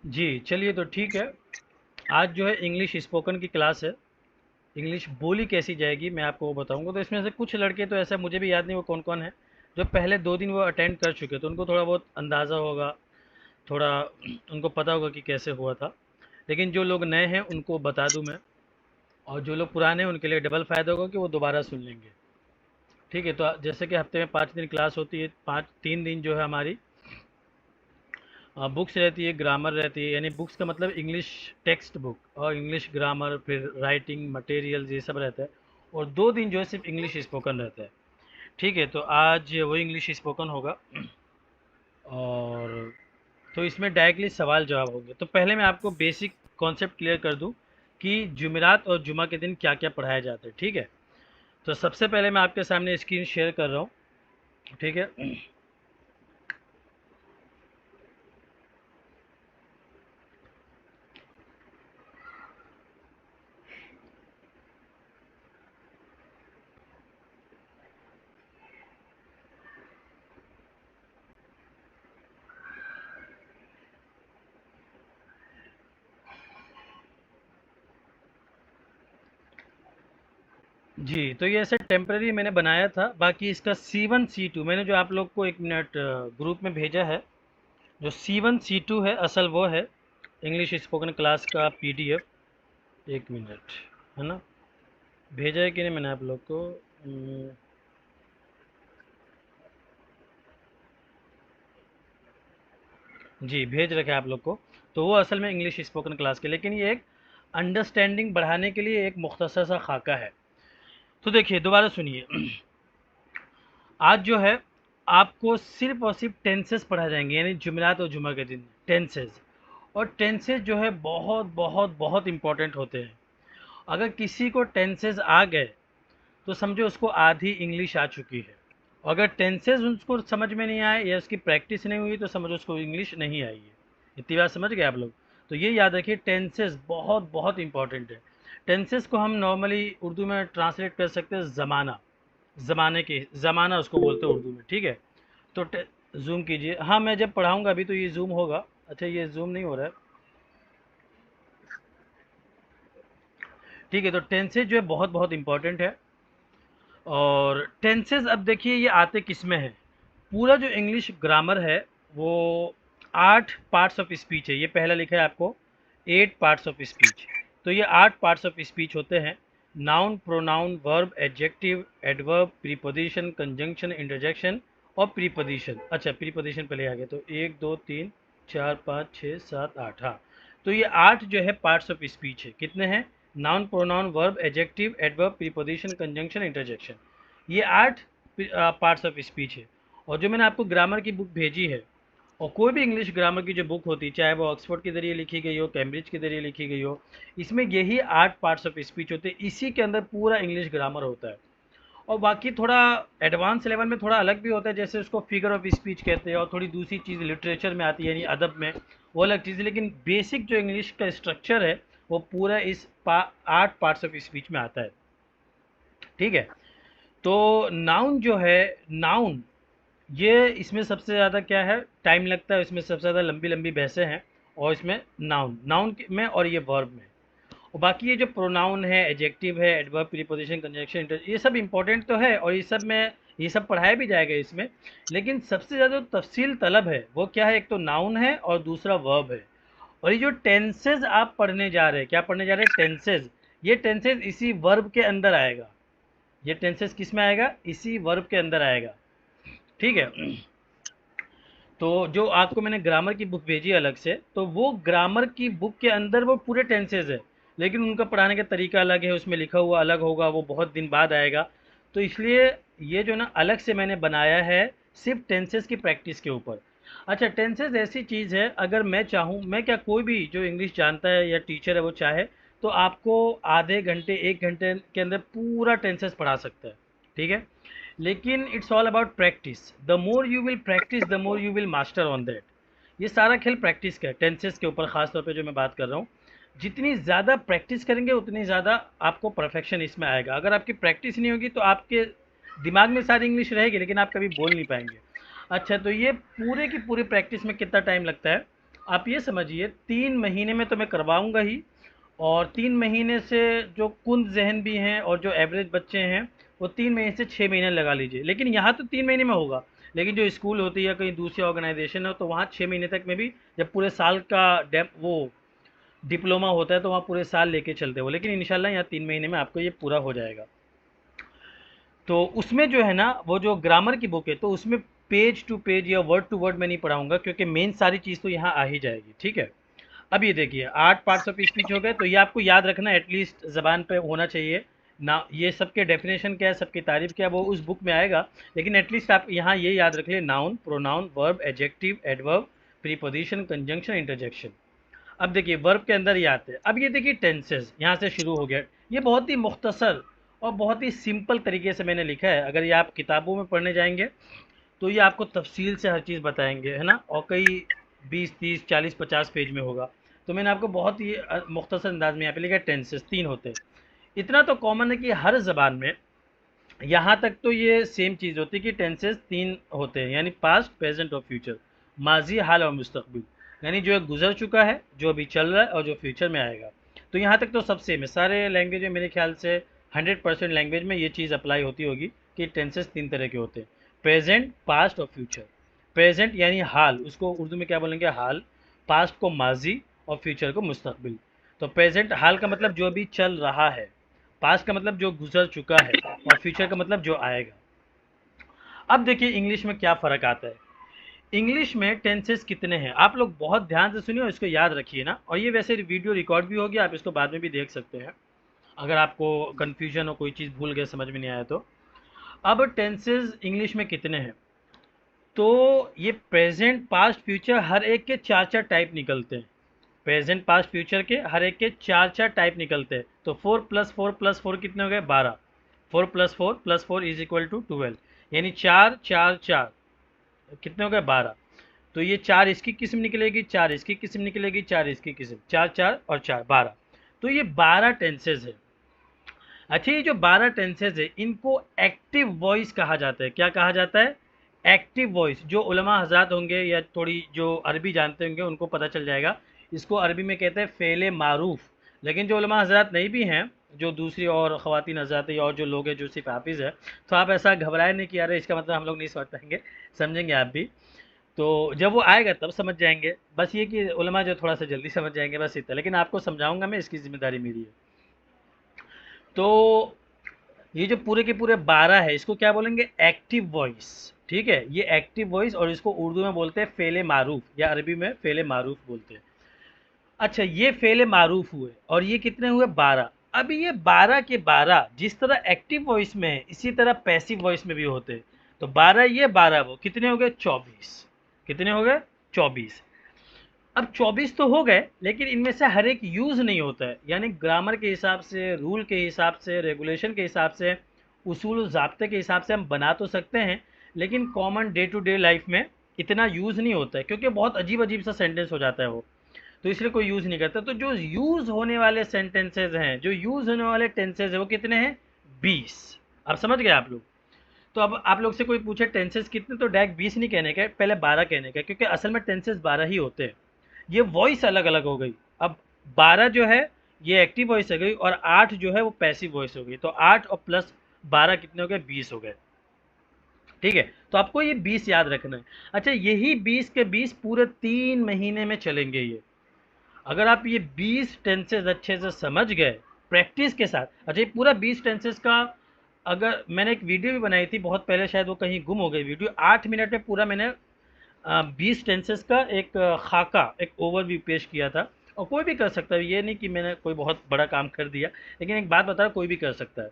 जी, चलिए तो ठीक है। आज जो है इंग्लिश स्पोकन की क्लास है। इंग्लिश बोली कैसी जाएगी मैं आपको वो बताऊँगा। तो इसमें से कुछ लड़के तो ऐसा मुझे भी याद नहीं वो कौन-कौन है, जो पहले 2 दिन वो अटेंड कर चुके, तो उनको थोड़ा बहुत अंदाज़ा होगा, थोड़ा उनको पता होगा कि कैसे हुआ था। लेकिन जो लोग नए हैं उनको बता दूँ मैं, और जो लोग पुराने हैं उनके लिए डबल फ़ायदा होगा कि वो दोबारा सुन लेंगे। ठीक है? तो जैसे कि हफ्ते में 5 दिन क्लास होती है, 5 3 दिन जो है हमारी बुक्स रहती है, ग्रामर रहती है, यानी बुक्स का मतलब इंग्लिश टेक्स्ट बुक और इंग्लिश ग्रामर, फिर राइटिंग मटेरियल्स ये सब रहता है। और 2 दिन जो है सिर्फ इंग्लिश स्पोकन रहता है। ठीक है? तो आज वो इंग्लिश स्पोकन होगा। और तो इसमें डायरेक्टली सवाल जवाब होंगे। तो पहले मैं आपको बेसिक कॉन्सेप्ट क्लियर कर दूं कि जुमेरात और जुमा के दिन क्या क्या पढ़ाया जाता है। ठीक है? तो सबसे पहले मैं आपके सामने स्क्रीन शेयर कर रहा हूँ। ठीक है? जी, तो ये ऐसे टेम्पररी मैंने बनाया था। बाकी इसका C1 C2 मैंने जो आप लोग को 1 मिनट ग्रुप में भेजा है, जो C1 C2 है असल वो है इंग्लिश स्पोकन क्लास का PDF। 1 मिनट, है ना? भेजा है कि नहीं मैंने आप लोग को? जी, भेज रखा है आप लोग को। तो वो असल में इंग्लिश स्पोकन क्लास के, लेकिन ये एक अंडरस्टैंडिंग बढ़ाने के लिए एक मुख्तसर सा खाका है। तो देखिए दोबारा सुनिए। आज जो है आपको सिर्फ और सिर्फ टेंसेस पढ़ा जाएंगे, यानी जुमेरात और जुमा के दिन टेंसेस। और टेंसेस जो है बहुत बहुत बहुत इंपॉर्टेंट होते हैं। अगर किसी को टेंसेस आ गए तो समझो उसको आधी इंग्लिश आ चुकी है। अगर टेंसेस उसको समझ में नहीं आए या उसकी प्रैक्टिस नहीं हुई तो समझो उसको इंग्लिश नहीं आई है। इतनी बात समझ गए आप लोग? तो ये याद रखिए, टेंसेस बहुत बहुत इंपॉर्टेंट है। टेंसेस को हम नॉर्मली उर्दू में ट्रांसलेट कर सकते हैं ज़माना। ज़माने के ज़माना उसको बोलते हैं उर्दू में। ठीक है? तो जूम कीजिए। हाँ, मैं जब पढ़ाऊँगा अभी तो ये जूम होगा। अच्छा, ये जूम नहीं हो रहा है। ठीक है? तो टेंसेस जो है बहुत बहुत इंपॉर्टेंट है। और टेंसेस अब देखिए ये आते किस में है। पूरा जो इंग्लिश ग्रामर है वो 8 पार्ट्स ऑफ स्पीच है। ये पहला लिखा है आपको 8 पार्ट्स ऑफ स्पीच। तो ये 8 पार्ट्स ऑफ स्पीच होते हैं। Noun, pronoun, verb, adjective, adverb, preposition, conjunction, interjection और प्रीपोजिशन। अच्छा, प्रीपोजिशन पहले आ गया। तो 1 2 3 4 5 6 7 8। हाँ, तो ये 8 जो है पार्ट्स ऑफ स्पीच है। कितने हैं? Noun, pronoun, verb, adjective, adverb, preposition, conjunction, interjection. ये 8 पार्ट्स ऑफ स्पीच है। और जो मैंने आपको ग्रामर की बुक भेजी है, और कोई भी इंग्लिश ग्रामर की जो बुक होती है, चाहे वो ऑक्सफोर्ड के ज़रिए लिखी गई हो, कैम्ब्रिज के ज़रिए लिखी गई हो, इसमें यही 8 पार्ट्स ऑफ स्पीच होते हैं। इसी के अंदर पूरा इंग्लिश ग्रामर होता है। और बाकी थोड़ा एडवांस लेवल में थोड़ा अलग भी होता है, जैसे उसको फिगर ऑफ स्पीच कहते हैं, और थोड़ी दूसरी चीज़ लिटरेचर में आती है, यानी अदब में, वो अलग चीज़ है। लेकिन बेसिक जो इंग्लिश का स्ट्रक्चर है वो पूरा इस 8 पार्ट्स ऑफ स्पीच में आता है। ठीक है? तो नाउन जो है, नाउन, ये इसमें सबसे ज़्यादा क्या है, टाइम लगता है, इसमें सबसे ज़्यादा लंबी लंबी बहसें हैं। और इसमें नाउन नाउन में, और ये वर्ब में। और बाकी ये जो प्रोनाउन है, एडजेक्टिव है, एडवर्ब, प्रीपोजिशन, कंजंक्शन, ये सब इंपॉर्टेंट तो है, और ये सब में ये सब पढ़ाया भी जाएगा इसमें। लेकिन सबसे ज़्यादा जो तफसील तलब है वो क्या है, एक तो नाउन है और दूसरा वर्ब है। और ये जो टेंसेज आप पढ़ने जा रहे हैं, क्या पढ़ने जा रहे हैं? टेंसेज। ये टेंसेज इसी वर्ब के अंदर आएगा। ये टेंसेज किस में आएगा? इसी वर्ब के अंदर आएगा। ठीक है? तो जो आपको मैंने ग्रामर की बुक भेजी अलग से, तो वो ग्रामर की बुक के अंदर वो पूरे टेंसेज है, लेकिन उनका पढ़ाने का तरीका अलग है, उसमें लिखा हुआ अलग होगा, वो बहुत दिन बाद आएगा। तो इसलिए ये जो ना अलग से मैंने बनाया है सिर्फ टेंसेज की प्रैक्टिस के ऊपर। अच्छा, टेंसेज ऐसी चीज़ है, अगर मैं चाहूँ, मैं क्या, कोई भी जो इंग्लिश जानता है या टीचर है वो चाहे तो आपको आधे घंटे 1 घंटे के अंदर पूरा टेंसेज पढ़ा सकता है। ठीक है? लेकिन it's all about practice. The more you will practice the more you will master on that. ये सारा खेल प्रैक्टिस का है, टेंसेस के ऊपर ख़ास तौर पे जो मैं बात कर रहा हूँ। जितनी ज़्यादा प्रैक्टिस करेंगे उतनी ज़्यादा आपको परफेक्शन इसमें आएगा। अगर आपकी प्रैक्टिस नहीं होगी तो आपके दिमाग में सारी इंग्लिश रहेगी लेकिन आप कभी बोल नहीं पाएंगे। अच्छा, तो ये पूरे की पूरी प्रैक्टिस में कितना टाइम लगता है? आप ये समझिए 3 महीने में तो मैं करवाऊँगा ही, और 3 महीने से जो कुंद ज़हन भी हैं और जो एवरेज बच्चे हैं, वो 3 महीने से 6 महीने लगा लीजिए। लेकिन यहाँ तो 3 महीने में होगा, लेकिन जो स्कूल होती है या कहीं दूसरी ऑर्गेनाइज़ेशन है, तो वहाँ 6 महीने तक में भी, जब पूरे साल का डेप वो डिप्लोमा होता है, तो वहाँ पूरे साल लेके चलते हो। लेकिन इंशाल्लाह यहाँ 3 महीने में आपको ये पूरा हो जाएगा। तो उसमें जो है ना, वो जो ग्रामर की बुक है, तो उसमें पेज टू पेज या वर्ड टू वर्ड मैं नहीं पढ़ाऊँगा, क्योंकि मेन सारी चीज़ तो यहाँ आ ही जाएगी, ठीक है? अब ये देखिए 8 पार्ट्स ऑफ स्पीच हो गए, तो ये आपको याद रखना एटलीस्ट ज़बान पे होना चाहिए ना। ये सबके डेफिनेशन क्या है, सबकी तारीफ क्या है, वो उस बुक में आएगा, लेकिन एटलीस्ट आप यहाँ ये याद रख लिए: noun, pronoun, verb, adjective, adverb, preposition, conjunction, interjection. अब देखिए वर्ब के अंदर ये आते हैं। अब ये देखिए टेंसेस यहाँ से शुरू हो गया। ये बहुत ही मुख्तसर और बहुत ही सिंपल तरीके से मैंने लिखा है। अगर ये आप किताबों में पढ़ने जाएंगे तो ये आपको तफसील से हर चीज़ बताएंगे, है ना, और कई 20, 30, 40, 50 पेज में होगा। तो मैंने आपको बहुत ही मुख्तसर अंदाज में यहाँ पे लिखा है। टेंसेस 3 होते हैं। इतना तो कॉमन है कि हर ज़बान में यहाँ तक तो ये सेम चीज़ होती है कि टेंसेस 3 होते हैं, यानी पास्ट, प्रेजेंट और फ्यूचर, माजी, हाल और मुस्तकबिल। यानी जो गुजर चुका है, जो अभी चल रहा है और जो फ्यूचर में आएगा। तो यहाँ तक तो सब सेम है। सारे लैंग्वेज में मेरे ख्याल से 100% लैंग्वेज में ये चीज़ अप्लाई होती होगी कि टेंसेस 3 तरह के होते हैं: प्रेजेंट, पास्ट और फ्यूचर। प्रेजेंट यानी हाल, उसको उर्दू में क्या बोलेंगे? हाल। पास्ट को माजी और फ्यूचर को मुस्तकबिल। तो प्रेजेंट हाल का मतलब जो अभी चल रहा है, पास्ट का मतलब जो गुजर चुका है, और फ्यूचर का मतलब जो आएगा। अब देखिए इंग्लिश में क्या फ़र्क आता है। इंग्लिश में टेंसेस कितने हैं, आप लोग बहुत ध्यान से सुनिए और इसको याद रखिए ना। और ये वैसे वीडियो रिकॉर्ड भी होगी, आप इसको बाद में भी देख सकते हैं अगर आपको कन्फ्यूजन हो, कोई चीज़ भूल गए, समझ में नहीं आया तो। अब टेंसेस इंग्लिश में कितने हैं, तो ये प्रेजेंट, पास्ट, फ्यूचर हर एक के 4-4 टाइप निकलते हैं। प्रेजेंट, पास्ट, फ्यूचर के हर एक के 4-4 टाइप निकलते हैं। तो 4 + 4 + 4 कितने हो गए? 12। 4 + 4 + 4 = 12, यानी 4 4 4 कितने हो गए? 12। तो ये 4 इसकी किस्म निकलेगी, 4 इसकी किस्म निकलेगी, 4 इसकी किस्म, 4 4 और 4 12। तो ये 12 टेंसेज है। अच्छा, ये जो 12 टेंसेज है, इनको एक्टिव वॉइस कहा जाता है। क्या कहा जाता है? Active voice. जो उलमा हजरात होंगे या थोड़ी जो अरबी जानते होंगे उनको पता चल जाएगा। इसको अरबी में कहते हैं फ़ेल मारूफ। लेकिन जो उलमा हजरात नहीं भी हैं, जो दूसरी और ख़वातीन हजरात है और जो लोग हैं जो सिर्फ हाफिज़ है, तो आप ऐसा घबराए नहीं कि अरे इसका मतलब हम लोग नहीं समझ पाएंगे। समझेंगे आप भी। तो जब वो आएगा तब समझ जाएंगे। बस ये कि उलमा जो थोड़ा सा जल्दी समझ जाएंगे, बस इतना। लेकिन आपको समझाऊंगा मैं, इसकी ज़िम्मेदारी मेरी है। तो ये जो पूरे के पूरे 12 है, इसको क्या बोलेंगे? Active voice. ठीक है, ये एक्टिव वॉइस, और इसको उर्दू में बोलते हैं फ़ेल मारूफ, या अरबी में फ़ेल मारूफ बोलते हैं। अच्छा, ये फ़ेल मारूफ हुए, और ये कितने हुए? 12। अब ये 12 के 12 जिस तरह एक्टिव वॉइस में है, इसी तरह पैसिव वॉइस में भी होते हैं। तो 12 ये, 12 वो, कितने हो गए? 24। कितने हो गए? 24। अब 24 तो हो गए, लेकिन इनमें से हर एक यूज़ नहीं होता है। यानी ग्रामर के हिसाब से, रूल के हिसाब से, रेगुलेशन के हिसाब से, उसूल ज़ाब्ते के हिसाब से हम बना तो सकते हैं, लेकिन common day to day life में इतना यूज़ नहीं होता है, क्योंकि बहुत अजीब अजीब सा सेंटेंस हो जाता है वो। तो इसलिए कोई यूज़ नहीं करता। तो जो यूज़ होने वाले सेंटेंसेज हैं, जो यूज़ होने वाले टेंसेज हैं, वो कितने हैं? 20। अब समझ गए आप लोग? तो अब आप लोग से कोई पूछे टेंसेस कितने, तो डायरेक्ट 20 नहीं कहने का, पहले 12 कहने का, क्योंकि असल में टेंसेस 12 ही होते हैं। ये वॉइस अलग अलग हो गई। अब 12 जो है ये एक्टिव वॉइस हो गई, और 8 जो है वो पैसिव वॉइस हो गई। तो 8 और प्लस 12 कितने हो गए? 20 हो गए। ठीक है, तो आपको ये 20 याद रखना है। अच्छा, यही 20 के 20 पूरे 3 महीने में चलेंगे ये। अगर आप ये 20 टेंसेस अच्छे से समझ गए प्रैक्टिस के साथ। अच्छा, ये पूरा 20 टेंसेस का, अगर मैंने एक वीडियो भी बनाई थी बहुत पहले, शायद वो कहीं गुम हो गई वीडियो, 8 मिनट में पूरा मैंने 20 टेंसेस का एक खाका, एक ओवरव्यू पेश किया था। और कोई भी कर सकता है, ये नहीं कि मैंने कोई बहुत बड़ा काम कर दिया, लेकिन एक बात बता रहा, कोई भी कर सकता है।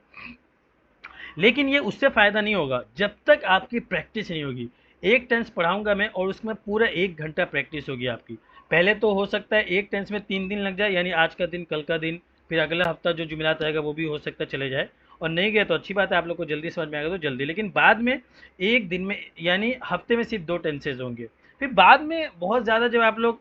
लेकिन ये उससे फ़ायदा नहीं होगा जब तक आपकी प्रैक्टिस नहीं होगी। एक टेंस पढ़ाऊंगा मैं, और उसमें पूरा 1 घंटा प्रैक्टिस होगी आपकी। पहले तो हो सकता है एक टेंस में 3 दिन लग जाए, यानी आज का दिन, कल का दिन, फिर अगला हफ्ता जो जुमेरात आएगा वो भी हो सकता है चले जाए। और नहीं गया तो अच्छी बात है, आप लोग को जल्दी समझ में आएगा तो जल्दी। लेकिन बाद में एक दिन में, यानी हफ्ते में सिर्फ 2 टेंसेज होंगे। फिर बाद में बहुत ज़्यादा जब आप लोग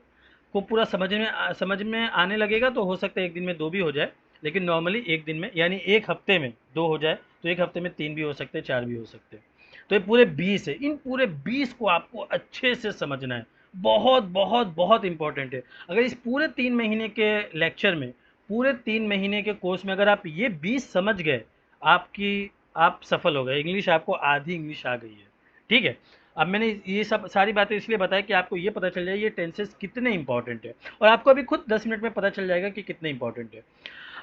को पूरा समझ में आने लगेगा, तो हो सकता है एक दिन में 2 भी हो जाए। लेकिन नॉर्मली एक दिन में, यानी एक हफ्ते में 2 हो जाए, तो एक हफ्ते में 3 भी हो सकते हैं, 4 भी हो सकते हैं। तो ये पूरे 20 है। इन पूरे 20 को आपको अच्छे से समझना है, बहुत बहुत बहुत इंपॉर्टेंट है। अगर इस पूरे 3 महीने के लेक्चर में, पूरे 3 महीने के कोर्स में अगर आप ये 20 समझ गए, आपकी आप सफल हो गए। इंग्लिश आपको आधी इंग्लिश आ गई है। ठीक है। अब मैंने ये सब सारी बातें इसलिए बताया कि आपको ये पता चल जाए ये टेंसेस कितने इंपॉर्टेंट है, और आपको अभी खुद 10 मिनट में पता चल जाएगा कि कितने इंपॉर्टेंट है।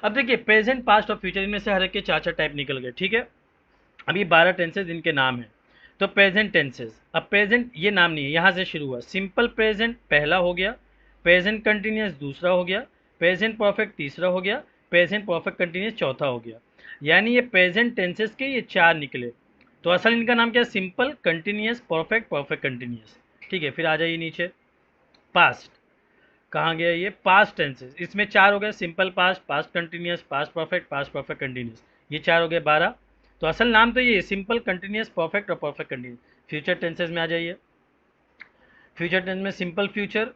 अब देखिए, प्रेजेंट, पास्ट और फ्यूचर, इनमें से हर एक के 4-4 टाइप निकल गए। ठीक है। अभी 12 टेंसेज इनके नाम हैं। तो प्रेजेंट टेंसेज, अब प्रेजेंट ये नाम नहीं है, यहाँ से शुरू हुआ। सिंपल प्रेजेंट पहला हो गया, प्रेजेंट कंटिन्यूस दूसरा हो गया, प्रेजेंट परफेक्ट तीसरा हो गया, प्रेजेंट परफेक्ट कंटिन्यूस चौथा हो गया। यानी ये प्रेजेंट टेंसेज के ये 4 निकले। तो असल इनका नाम क्या है? Simple, continuous, perfect, perfect continuous. ठीक है। फिर आ जाइए नीचे, पास्ट। कहाँ गया ये? पास्ट टेंसेस, इसमें 4 हो गए। Simple past, past continuous, past perfect, past perfect continuous. ये 4 हो गए 12। तो असल नाम तो ये सिंपल, कंटिन्यूस, परफेक्ट और परफेक्ट कंटिन्यूस। फ्यूचर टेंसेस में आ जाइए। फ्यूचर टेंस में simple future,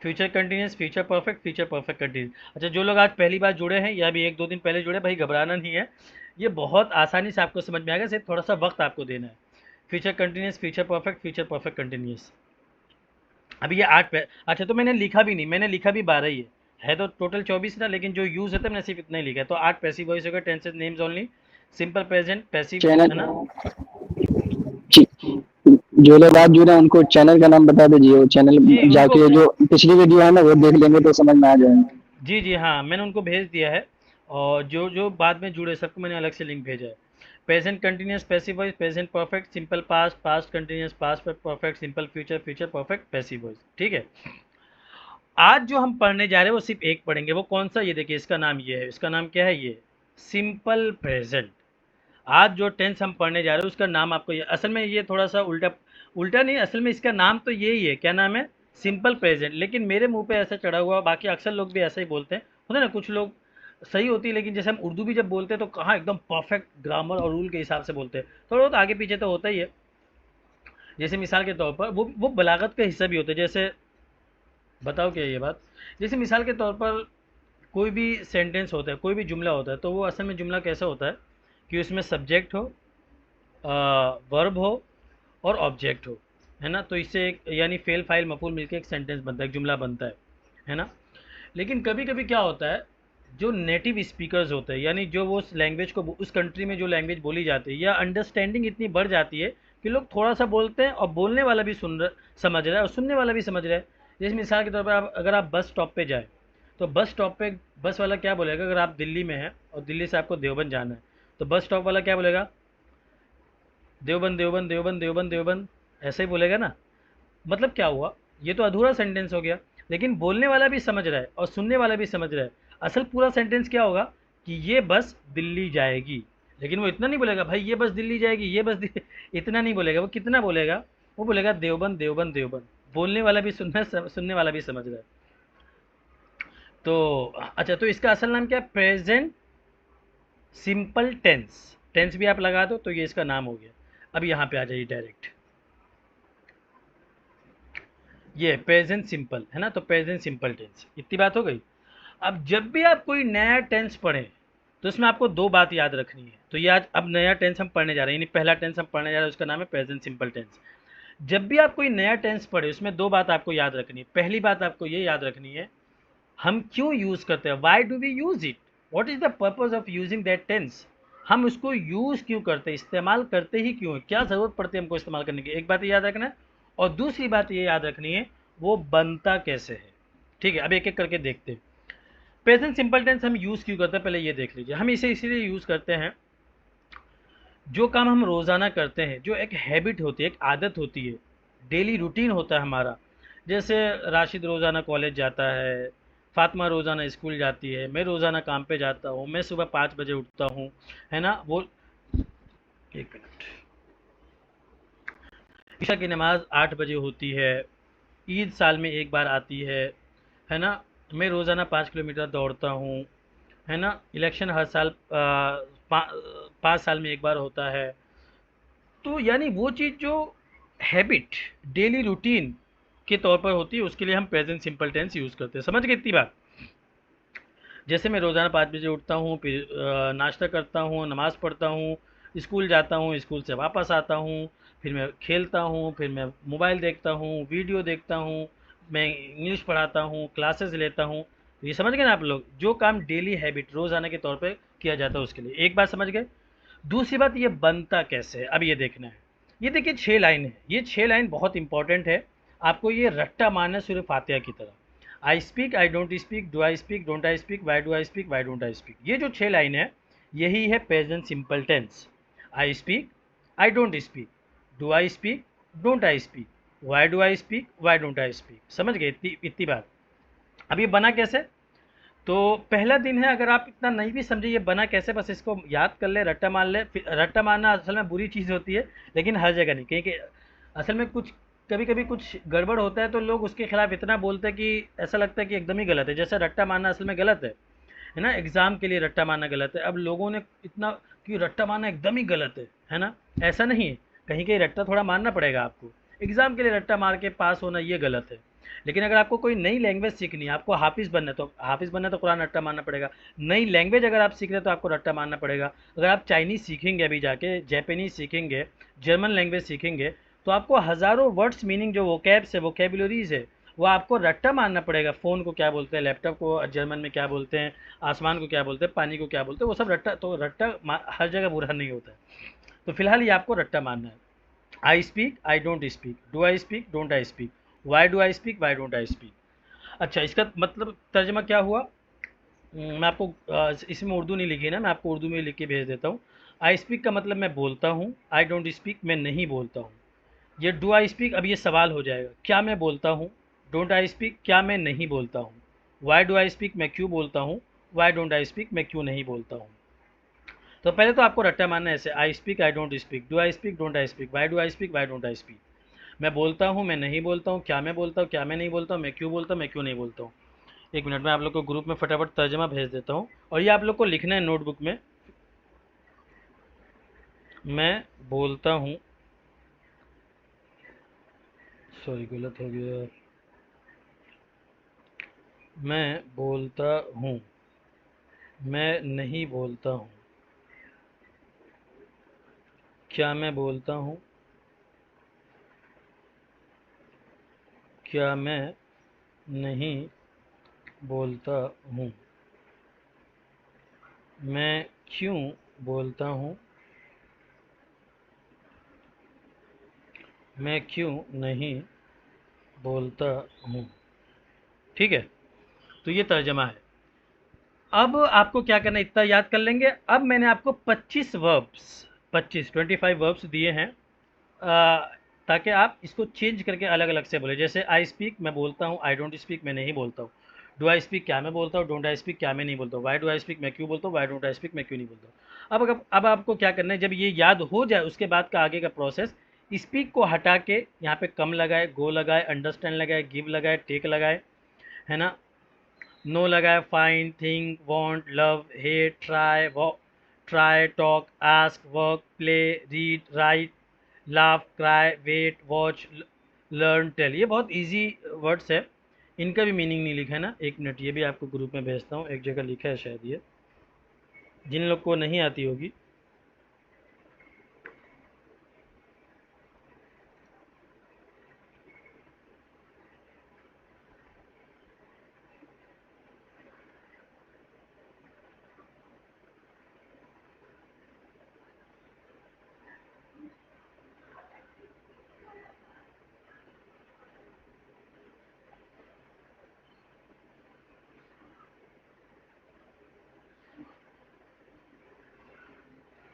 future continuous, future perfect, future perfect continuous. अच्छा, जो लोग आज पहली बार जुड़े हैं या भी 1-2 दिन पहले जुड़े, भाई घबराना नहीं है, ये बहुत आसानी से आपको समझ में आएगा, सिर्फ थोड़ा सा वक्त आपको देना है। Future continuous, future perfect, future perfect continuous. अभी ये 8 पे। अच्छा, तो मैंने लिखा भी नहीं, मैंने लिखा भी 12 ही है तो टोटल 24 था, लेकिन जो यूज़ होता है मैंने सिर्फ इतना ही लिखा है। तो 8 पैसिव वॉइस हो गए, tenses names only, simple present, passive, channel है ना। जो लोग आज जुड़े हैं उनको चैनल का नाम बता दीजिए, वो चैनल जी उनको, जाके जो पिछली वीडियो है ना वो देख लेंगे तो समझ में आ जाएगा। जी जी हाँ, मैंने उनको भेज दिया है। और जो जो बाद में जुड़े सबको मैंने अलग से लिंक भेजा है। Present continuous, passive voice, present perfect, simple past, past continuous, past perfect, simple future, future perfect, passive voice. ठीक है। आज जो हम पढ़ने जा रहे हैं वो सिर्फ एक पढ़ेंगे। वो कौन सा? ये देखिए, इसका नाम ये है। इसका नाम क्या है? ये सिंपल प्रेजेंट। आज जो टेंस हम पढ़ने जा रहे हैं उसका नाम आपको ये, असल में ये थोड़ा सा उल्टा, उल्टा नहीं, असल में इसका नाम तो यही है। क्या नाम है? Simple present. लेकिन मेरे मुंह पे ऐसा चढ़ा हुआ, बाकी अक्सर लोग भी ऐसा ही बोलते हैं, होता है ना, कुछ लोग सही होती है, लेकिन जैसे हम उर्दू भी जब बोलते हैं तो कहाँ एकदम परफेक्ट ग्रामर और रूल के हिसाब से बोलते हैं, थोड़ा बहुत आगे पीछे तो होता ही है। जैसे मिसाल के तौर पर वो बलागत का हिस्सा भी होता है। जैसे बताओ क्या है ये बात? जैसे मिसाल के तौर पर कोई भी सेंटेंस होता है, कोई भी जुमला होता है, तो वो असल में जुमला कैसा होता है कि उसमें सब्जेक्ट हो, वर्ब हो और ऑब्जेक्ट हो, है ना। तो इससे एक यानी फेल फाइल मफूल मिलके एक सेंटेंस बनता है, एक जुमला बनता है ना। लेकिन कभी कभी क्या होता है, जो नेटिव स्पीकर्स होते हैं, यानी जो वो उस लैंग्वेज को, उस कंट्री में जो लैंग्वेज बोली जाती है, या अंडरस्टैंडिंग इतनी बढ़ जाती है कि लोग थोड़ा सा बोलते हैं और बोलने वाला भी समझ रहा है और सुनने वाला भी समझ रहा है। जैसे मिसाल के तौर पर अगर आप बस स्टॉप पे जाए, तो बस स्टॉप पे बस वाला क्या बोलेगा? अगर आप दिल्ली में हैं और दिल्ली से आपको देवबंद जाना है, तो बस स्टॉप वाला क्या बोलेगा? देवबंद, देवबंद, देवबंद, देवबंद, देवबंद, ऐसे ही बोलेगा ना। मतलब क्या हुआ? ये तो अधूरा सेंटेंस हो गया, लेकिन बोलने वाला भी समझ रहा है और सुनने वाला भी समझ रहा है। असल पूरा सेंटेंस क्या होगा कि ये बस दिल्ली जाएगी। लेकिन वो इतना नहीं बोलेगा, भाई ये बस दिल्ली जाएगी, ये बस इतना नहीं बोलेगा। वो कितना बोलेगा? वो बोलेगा देवबंद, देवबंद, देवबंद। बोलने वाला भी सुनने वाला भी समझ रहा है। तो अच्छा, तो इसका असल नाम क्या है? Present simple tense. टेंस भी आप लगा दो तो ये इसका नाम हो गया। अब यहाँ पे आ जाइए डायरेक्ट, ये प्रेजेंट सिंपल है ना। तो प्रेजेंट सिंपल टेंस, इतनी बात हो गई। अब जब भी आप कोई नया टेंस पढ़ें तो उसमें आपको 2 बात याद रखनी है। तो ये आज अब नया टेंस हम पढ़ने जा रहे हैं, यानी पहला टेंस हम पढ़ने जा रहे हैं, उसका नाम है प्रेजेंट सिंपल टेंस। जब भी आप कोई नया टेंस पढ़े, उसमें 2 बात आपको याद रखनी है। पहली बात आपको ये याद रखनी है, हम क्यों यूज़ करते हैं? Why do we use it? What is the purpose of using that tense? हम उसको यूज़ क्यों करते हैं? इस्तेमाल करते ही क्यों है? क्या ज़रूरत पड़ती है हमको इस्तेमाल करने की? एक बात ये याद रखना है। और दूसरी बात ये याद रखनी है, वो बनता कैसे है। ठीक है। अब एक एक करके देखते हैं। प्रेजेंट सिंपल टेंस हम यूज़ क्यों करते हैं, पहले ये देख लीजिए। हम इसे इसीलिए यूज़ करते हैं, जो काम हम रोज़ाना करते हैं, जो एक हैबिट होती है, एक आदत होती है, डेली रूटीन होता है हमारा। जैसे राशिद रोज़ाना कॉलेज जाता है, फातिमा रोज़ाना स्कूल जाती है, मैं रोज़ाना काम पे जाता हूँ, मैं सुबह 5 बजे उठता हूँ, है ना। वो 1 मिनट, ईशा की नमाज 8 बजे होती है, ईद साल में एक बार आती है ना। मैं रोज़ाना 5 किलोमीटर दौड़ता हूँ, है ना। इलेक्शन हर साल 5 साल में एक बार होता है। तो यानी वो चीज़ जो हैबिट, डेली रूटीन के तौर पर होती है, उसके लिए हम प्रेजेंट सिंपल टेंस यूज़ करते हैं। समझ गए इतनी बात? जैसे मैं रोज़ाना 5 बजे उठता हूँ, फिर नाश्ता करता हूँ, नमाज़ पढ़ता हूँ, स्कूल जाता हूँ, स्कूल से वापस आता हूँ, फिर मैं खेलता हूँ, फिर मैं मोबाइल देखता हूँ, वीडियो देखता हूँ, मैं इंग्लिश पढ़ाता हूँ, क्लासेस लेता हूँ। तो ये समझ गए ना आप लोग, जो काम डेली हैबिट रोज़ाना के तौर पे किया जाता है उसके लिए। एक बात समझ गए। दूसरी बात, ये बनता कैसे है, अब ये देखना है। ये देखिए 6 लाइन है, ये 6 लाइन बहुत इंपॉर्टेंट है। आपको ये रट्टा मारना सूर्य फातिहा की तरह। I speak, I don't speak, do I speak, don't I speak, why do I speak, why don't I speak. ये जो 6 लाइन है, यही है present simple tense. I speak, I don't speak, do I speak, don't I speak, why do I speak, why don't I speak. समझ गए इतनी इतनी बात। अब ये बना कैसे? तो पहला दिन है, अगर आप इतना नहीं भी समझे ये बना कैसे, बस इसको याद कर ले, रट्टा मार ले। रट्टा मारना असल में बुरी चीज़ होती है, लेकिन हर जगह नहीं, क्योंकि असल में कुछ कभी कभी कुछ गड़बड़ होता है तो लोग उसके खिलाफ इतना बोलते हैं कि ऐसा लगता है कि एकदम ही गलत है। जैसे रट्टा मारना असल में गलत है ना। एग्ज़ाम के लिए रट्टा मारना गलत है। अब लोगों ने इतना कि रट्टा मारना एकदम ही गलत है ना। ऐसा नहीं है, कहीं कहीं रट्टा थोड़ा मारना पड़ेगा आपको। एग्ज़ाम के लिए रट्टा मार के पास होना ये गलत है। लेकिन अगर आपको कोई नई लैंग्वेज सीखनी है, आपको हाफिज़ बनना है, तो हाफिज़ बनना है तो कुरान रट्टा मारना पड़ेगा। नई लैंग्वेज अगर आप सीख रहे हैं तो आपको रट्टा मारना पड़ेगा। अगर आप चाइनीज़ सीखेंगे अभी जाके, जापानीज़ सीखेंगे, जर्मन लैंग्वेज सीखेंगे, तो आपको हज़ारों वर्ड्स मीनिंग जो वोकैब्स है, वोकेबुलरीज़ है, वो आपको रट्टा मारना पड़ेगा। फ़ोन को क्या बोलते हैं, लैपटॉप को जर्मन में क्या बोलते हैं, आसमान को क्या बोलते हैं, पानी को क्या बोलते हैं, वो सब रट्टा। तो हर जगह बुरा नहीं होता है। तो फिलहाल ये आपको रट्टा मारना है। आई speak, I don't speak, do I speak, don't I speak, why do I speak, why don't I speak. अच्छा, इसका मतलब तर्जमा क्या हुआ? मैं आपको इसमें उर्दू नहीं लिखी ना, मैं आपको उर्दू में लिख के भेज देता हूँ। आई स्पीक का मतलब मैं बोलता हूँ, आई डोंट स्पीक मैं नहीं बोलता हूँ। ये डू आई स्पीक, अब ये सवाल हो जाएगा, क्या मैं बोलता हूँ? डोंट आई स्पीक, क्या मैं नहीं बोलता हूँ? वाई डू आई स्पीक, मैं क्यों बोलता हूँ? वाई डोंट आई स्पीक, मैं क्यों नहीं बोलता हूँ? तो पहले तो आपको रट्टा मारना है ऐसे, आई speak, I don't speak, do I speak, don't I speak, why do I speak, why don't I speak. मैं बोलता हूँ, मैं नहीं बोलता हूँ, क्या मैं बोलता हूँ, क्या मैं नहीं बोलता हूँ, मैं क्यों बोलता हूँ, मैं क्यों नहीं बोलता हूँ। एक मिनट में आप लोग को ग्रुप में फटाफट तर्जमा भेज देता हूँ, और ये आप लोग को लिखना है नोटबुक में। मैं बोलता हूँ, सॉरी गलत हो गया। मैं बोलता हूँ, मैं नहीं बोलता हूँ, क्या मैं बोलता हूँ, क्या मैं नहीं बोलता हूँ, मैं क्यों बोलता हूँ, मैं क्यों नहीं बोलता हूँ। ठीक है, तो ये तर्जमा है। अब आपको क्या करना है, इतना याद कर लेंगे। अब मैंने आपको 25 वर्ब्स, 25 वर्ब्स दिए हैं, ताकि आप इसको चेंज करके अलग अलग से बोले। जैसे आई स्पीक, मैं बोलता हूँ, आई डोंट स्पीक, मैं नहीं बोलता हूँ। डू आई स्पीक, क्या मैं बोलता हूँ, डोंट आई स्पीक, क्या मैं नहीं बोलता हूँ। वाई डू आई स्पीक, मैं क्यों बोलता हूँ, वाई डोंट आई स्पीक, मैं क्यों नहीं बोलता हूँ। अब आपको क्या करना है, जब ये याद हो जाए उसके बाद का आगे का प्रोसेस, स्पीक को हटा के यहाँ पे कम लगाए, गो लगाए, अंडरस्टैंड लगाए, गिव लगाए, टेक लगाए, है ना, नो लगाए, find, think, want, love, hate, try, talk, ask, work, play, read, write, laugh, cry, wait, watch, learn, tell. ये बहुत इजी वर्ड्स है, इनका भी मीनिंग नहीं लिखा है ना। एक मिनट, ये भी आपको ग्रुप में भेजता हूँ, एक जगह लिखा है शायद ये, जिन लोग को नहीं आती होगी।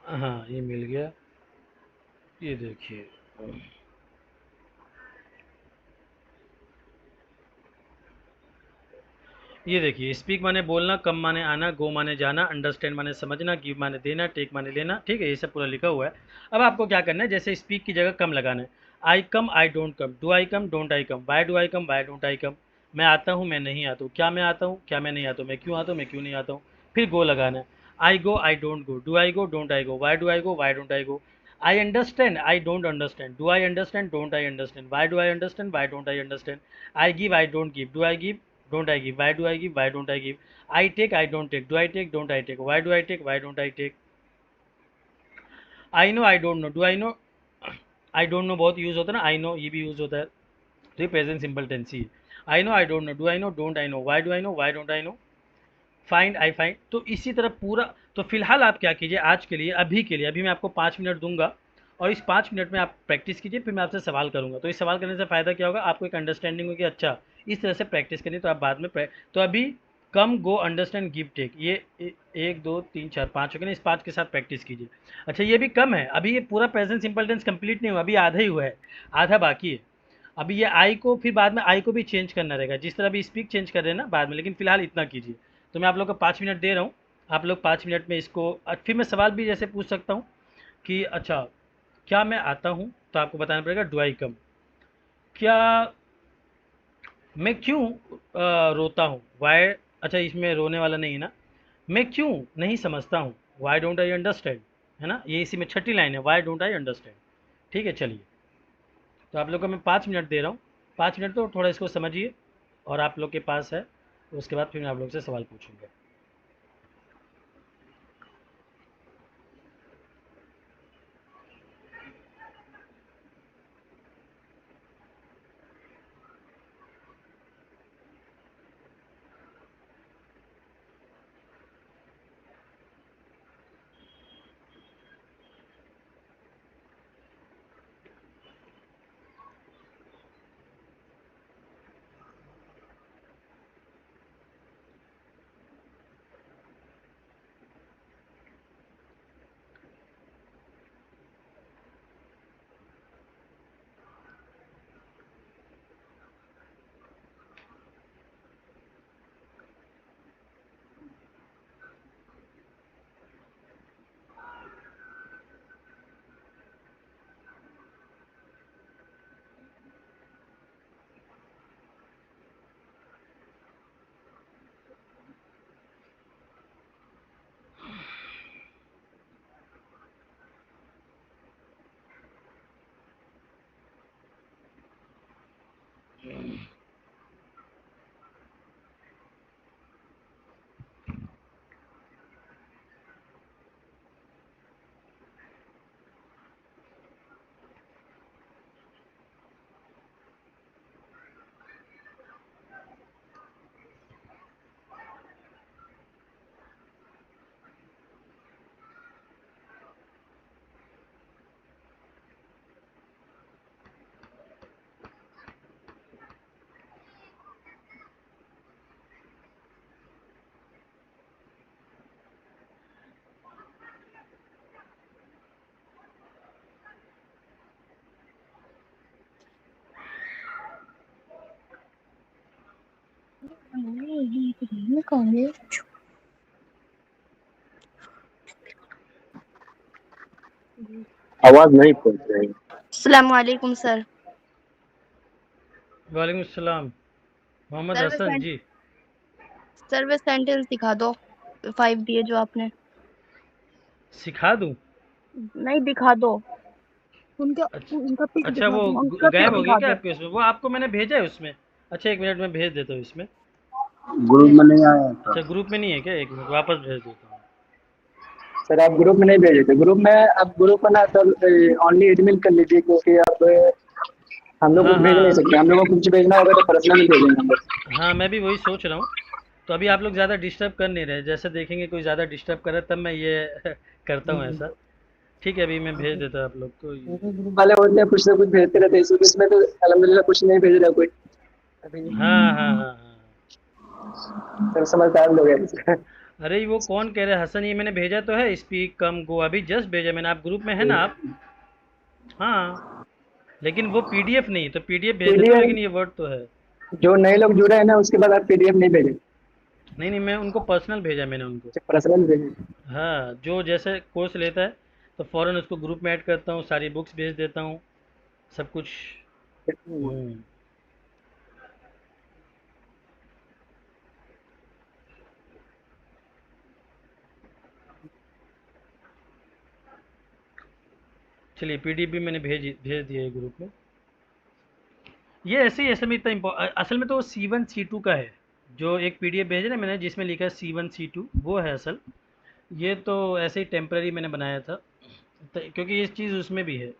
हाँ, ये मिल गया, ये देखिए। ये देखिए, स्पीक माने बोलना, कम माने आना, गो माने जाना, अंडरस्टैंड माने समझना, गिव माने देना, टेक माने लेना। ठीक है, ये सब पूरा लिखा हुआ है। अब आपको क्या करना है, जैसे स्पीक की जगह कम लगाना है। I come, I don't come, do I come, don't I come, why do I come, why don't I come. मैं आता हूँ, मैं नहीं आता हूँ, क्या मैं आता हूँ, क्या मैं नहीं आता हूँ, मैं क्यों आता हूँ, मैं क्यों नहीं आता हूँ। फिर गो लगाना है। I go, I don't go, do I go, don't I go, why do I go, why don't I go. I understand, I don't understand, do I understand, don't I understand, why do I understand, why don't I understand. I give, I don't give, do I give, don't I give, why do I give, why don't I give. I take, I don't take, do I take, don't I take, why do I take, why don't I take. I know, I don't know, do I know, I don't know बहुत use होता है ना, I know ये भी use होता है, तो ये प्रेजेंट सिंपल टेंस ही है। I know, I don't know, do I know, don't I know, Y do I know, Y don't I know, find, I find. तो इसी तरह पूरा। तो फिलहाल आप क्या कीजिए आज के लिए, अभी के लिए, अभी मैं आपको 5 मिनट दूंगा, और इस 5 मिनट में आप प्रैक्टिस कीजिए, फिर मैं आपसे सवाल करूंगा। तो इस सवाल करने से फ़ायदा क्या होगा, आपको एक अंडरस्टैंडिंग होगी, अच्छा इस तरह से प्रैक्टिस करनी, तो आप बाद में तो अभी कम, गो, अंडरस्टैंड, गिव, टेक, ये 1 2 3 4 5 हो गए ना, इस 5 के साथ प्रैक्टिस कीजिए। अच्छा ये भी कम है, अभी ये पूरा प्रेजेंट सिंपल टेंस कंप्लीट नहीं हुआ, अभी आधा ही हुआ है, आधा बाकी है। अभी ये आई को फिर बाद में आई को भी चेंज करना रहेगा, जिस तरह अभी स्पीक चेंज कर रहे हैं ना बाद में, लेकिन फिलहाल इतना कीजिए। तो मैं आप लोग को 5 मिनट दे रहा हूँ, आप लोग 5 मिनट में इसको फिर मैं सवाल भी जैसे पूछ सकता हूँ कि अच्छा क्या मैं आता हूँ, तो आपको बताना पड़ेगा डू आई कम। क्या मैं क्यों रोता हूँ, वाई। अच्छा इसमें रोने वाला नहीं है ना, मैं क्यों नहीं समझता हूँ, वाई डोंट आई अंडरस्टैंड, है ना, ये इसी में छठी लाइन है, वाई डोंट आई अंडरस्टैंड। ठीक है चलिए, तो आप लोग को मैं 5 मिनट दे रहा हूँ, 5 मिनट तो थोड़ा इसको समझिए, और आप लोग के पास है, उसके बाद फिर मैं आप लोग से सवाल पूछूंगा। आवाज नहीं पहुंच रही। अस्सलाम वालेकुम सर। वालेकुम अस्सलाम, मोहम्मद सर वे हसन जी। सेंटेंस दिखा दो 5 दिए जो आपने। सिखा दूँ? नहीं दिखा दो, उनका अच्छा, उनका पिक अच्छा दिखा वो दो, उनका पिक गायब हो गया दिखा क्या दो। आपके उसमें, वो आपको मैंने भेजा है उसमें। अच्छा 1 मिनट में भेज देता हूँ इसमें। ग्रुप में नहीं आया था। अच्छा ग्रुप में नहीं है क्या, 1 मिनट वापस भेज देता हूँ। सर आप ग्रुप में नहीं भेजे थे, ग्रुप में अब ग्रुप है ना सर, ओनली एडमिन कर लीजिए, क्योंकि अब हम लोग कुछ हाँ भेज नहीं हाँ सकते, हम लोग को कुछ भेजना होगा तो पर्सनली भेजेंगे हम लोग। हाँ, मैं भी वही सोच रहा हूँ। तो अभी आप लोग ज़्यादा डिस्टर्ब कर नहीं रहे, जैसे देखेंगे कोई ज़्यादा डिस्टर्ब करे तब मैं ये करता हूँ ऐसा। ठीक है अभी मैं भेज देता हूँ आप लोग को ग्रुप वाले होते हैं कुछ ना कुछ भेजते रहते हैं, इसमें तो अलहमदिल्ला कुछ नहीं भेज रहा कोई अभी। हाँ हाँ हाँ हाँ। सर समझदार लोग हैं। अरे वो कौन कह रहे हैं हसन, ये मैंने भेजा तो है, स्पीक कम गो, अभी जस्ट भेजा मैंने, आप ग्रुप में है ना आप। हाँ, लेकिन वो पीडीएफ नहीं, तो पीडीएफ भेज देता हूँ, पीडीएफ, लेकिन ये वर्ड तो है। जो नए लोग जुड़े हैं ना उसके बाद आप पीडीएफ नहीं भेजें, नहीं नहीं, मैं उनको पर्सनल भेजा मैंने उनको। पर्सनल भेजें। हाँ, जो जैसे कोर्स लेता है तो फ़ौरन उसको ग्रुप में ऐड करता हूँ, सारी बुक्स भेज देता हूँ, सब कुछ। हम्म, चलिए पीडीएफ भी मैंने भेज दिया है ग्रुप में। ये ऐसे ही, असल में इतना असल में तो वो C1 C2 का है, जो एक पीडीएफ भेजा ना मैंने जिसमें लिखा है C1 C2, वो है असल। ये तो ऐसे ही टेम्पररी मैंने बनाया था, क्योंकि ये चीज़ उसमें भी है।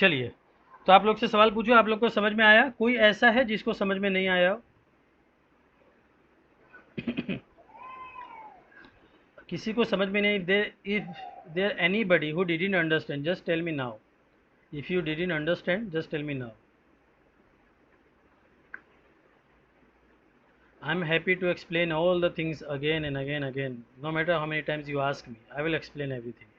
चलिए, तो आप लोग से सवाल पूछो, आप लोग को समझ में आया? कोई ऐसा है जिसको समझ में नहीं आया हो? किसी को समझ में नहीं? If there anybody who didn't understand, just tell me now. If you didn't understand, just tell me now. I'm happy to explain all the things again and again again. No matter how many times you ask me, I will explain everything.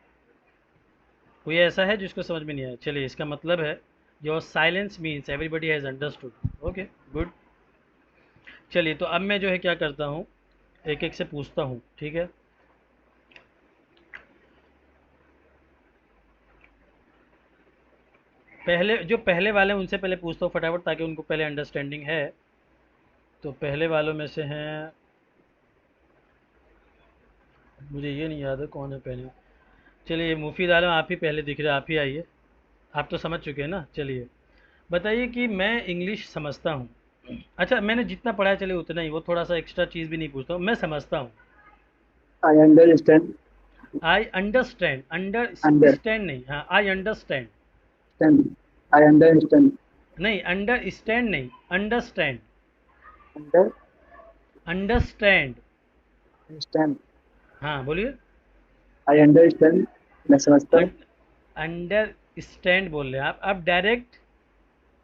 कोई ऐसा है जिसको समझ में नहीं आया? चलिए, इसका मतलब है your silence means everybody has understood. Okay, good. चलिए, तो अब मैं जो है क्या करता हूँ, एक एक से पूछता हूँ, ठीक है? पहले वाले उनसे पहले पूछता हूँ फटाफट, ताकि उनको पहले अंडरस्टैंडिंग है। तो पहले वालों में से हैं, मुझे ये नहीं याद है कौन है पहले। चलिए, मुफीद आलम आप ही पहले दिख रहे हैं, आप ही आइए। आप तो समझ चुके हैं ना? चलिए, बताइए कि मैं इंग्लिश समझता हूँ। अच्छा, मैंने जितना पढ़ा है चलिए उतना ही, वो थोड़ा सा एक्स्ट्रा चीज़ भी नहीं पूछता हूँ। मैं समझता हूँ। I understand. I understand, under under stand नहीं, हाँ, I understand stand. I understand. नहीं, अंडरस्टैंड नहीं, अंडरस्टैंड। Under understand, stand. हाँ बोलिए। आई अंडरस्टैंड, मैं समझता हूँ। अंडरस्टैंड बोल रहे हैं आप। डायरेक्ट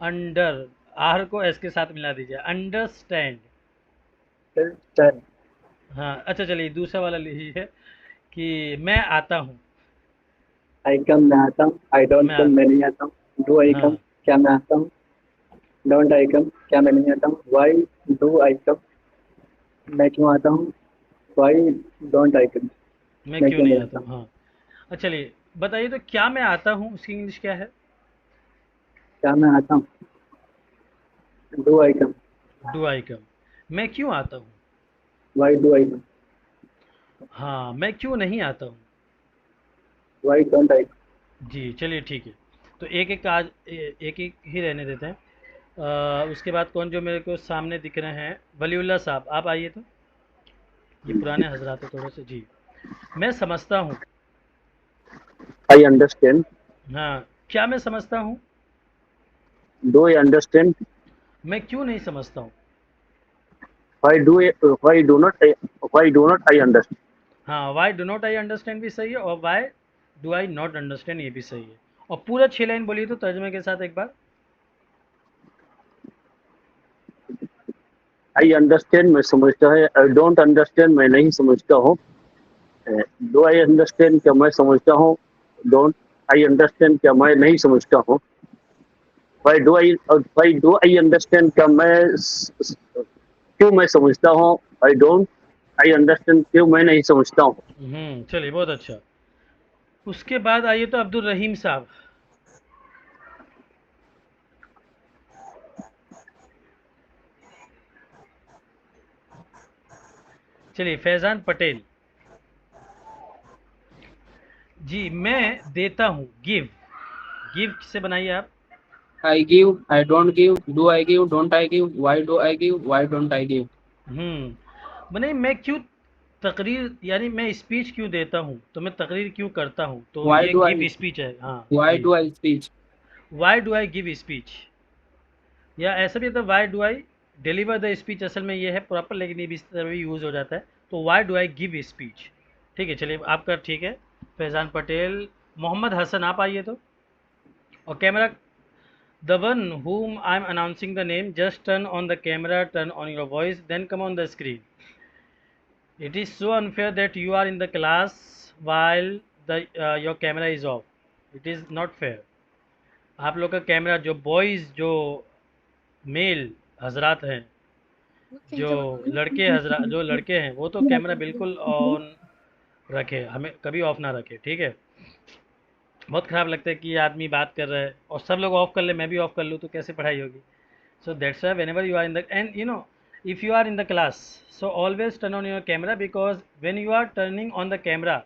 अंडर, आर को एस के साथ मिला दीजिए, अंडरस्टैंड। स्टैंड। हाँ, अच्छा चलिए, दूसरा वाला लीजिए कि मैं आता हूँ। आई कम, मैं आता हूँ। आई डोंट मैं कम, मैं आता नहीं आता हूँ। डू आई कम, हाँ, क्या मैं आता हूँ? डोंट आई कम, क्या मैं नहीं आता हूँ? वाई डू आई कम, मैं क्यों आता हूँ? वाई डोंट आई कम, मैं मैं क्यों क्यों नहीं नहीं आता आता हूँ, हूँ? हाँ। अच्छा चलिए, बताइए तो क्या मैं आता हूँ, उसकी इंग्लिश क्या है? क्या मैं आता हूँ? Do I come. Do I come. मैं क्यों आता हूँ? Why do I come. हाँ, मैं क्यों नहीं आता हूँ? वाई डोंट आई कम। जी, चलिए ठीक है। तो एक एक आज एक एक ही रहने देते हैं। उसके बाद कौन जो मेरे को सामने दिख रहे हैं, वलीउल्लाह साहब, आप आइए तो। ये पुराने हजरात हैं थोड़े से। जी, मैं समझता हूँ। I understand. हाँ, क्या मैं समझता हूँ? Do I understand. मैं क्यों नहीं समझता हूँ? Why do not, why do not I understand. हाँ, why do not I understand भी सही है, और why do I not understand ये भी सही है। और पूरा 6 लाइन बोलिए तो तर्जमे के साथ एक बार। आई अंडरस्टैंड, मैं समझता है। आई डोंट अंडरस्टैंड, मैं नहीं समझता हूँ। डू आई अंडरस्टैंड, क्या मैं समझता हूँ? डोंट आई अंडरस्टैंड, क्या मैं नहीं समझता हूँ? वाई डू आई अंडरस्टैंड, क्या क्यों मैं समझता हूँ? आई डोंट आई अंडरस्टैंड, क्यों मैं नहीं समझता हूँ? चलिए, बहुत अच्छा। उसके बाद आइए तो अब्दुल रहीम साहब। चलिए, फैज़ान पटेल। जी, मैं देता हूँ, गिव। गिव से बनाइए आप। I give, I don't give, do I give, don't I give, why do I give, why don't I give, बने मैं क्यों तकरीर, यानी मैं स्पीच क्यों देता हूँ, तो मैं तकरीर क्यों करता हूँ, तो why ये do गिव I, स्पीच है। हाँ why जी। do I speech, why do I give speech, या ऐसा भी होता है why do I deliver the speech. असल में ये है प्रॉपर, लेकिन ये भी इस तरह भी यूज़ हो जाता है। तो Y do I give speech. ठीक है, चलिए आपका ठीक है। फैज़ान पटेल। मोहम्मद हसन, आप आइए तो। और camera, the one whom I'm announcing the name, just turn on the camera, turn on your voice, then come on the screen. It is so unfair that you are in the class while your camera is off. It is not fair. आप लोग का camera, जो boys, जो mail हजरात हैं, जो लड़के हैं, वो तो कैमरा बिल्कुल ऑन रखे, हमें कभी ऑफ ना रखे, ठीक है? बहुत ख़राब लगता है कि ये आदमी बात कर रहा है और सब लोग ऑफ कर ले, मैं भी ऑफ कर लूँ, तो कैसे पढ़ाई होगी? So that's why whenever you are in the, and you know, if you are in the class, so always turn on your camera, because when you are turning on the camera,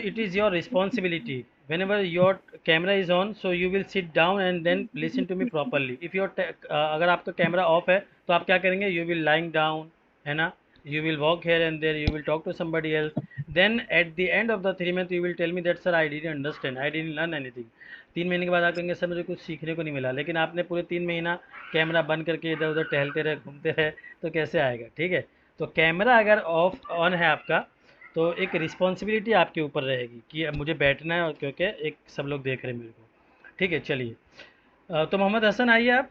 it is your responsibility. Whenever your camera is on, so you will sit down and then listen to me properly. If your अगर आपका camera off है, तो आप क्या करेंगे? You will lying down, है ना? You will walk here and there, you will talk to somebody else. Then at the end of the 3 months, you will tell me that sir, I didn't understand, I didn't learn anything. 3 महीने के बाद आप कहेंगे sir मुझे कुछ सीखने को नहीं मिला, लेकिन आपने पूरे 3 महीना कैमरा बंद करके इधर उधर टहलते रहे, घूमते रहे, तो कैसे आएगा? ठीक है, तो कैमरा अगर ऑफ ऑन है आपका, तो एक रिस्पॉन्सिबिलिटी आपके ऊपर रहेगी कि अब मुझे बैठना है, और क्योंकि एक सब लोग देख रहे हैं मेरे को। ठीक है, चलिए। तो मोहम्मद हसन आइए आप।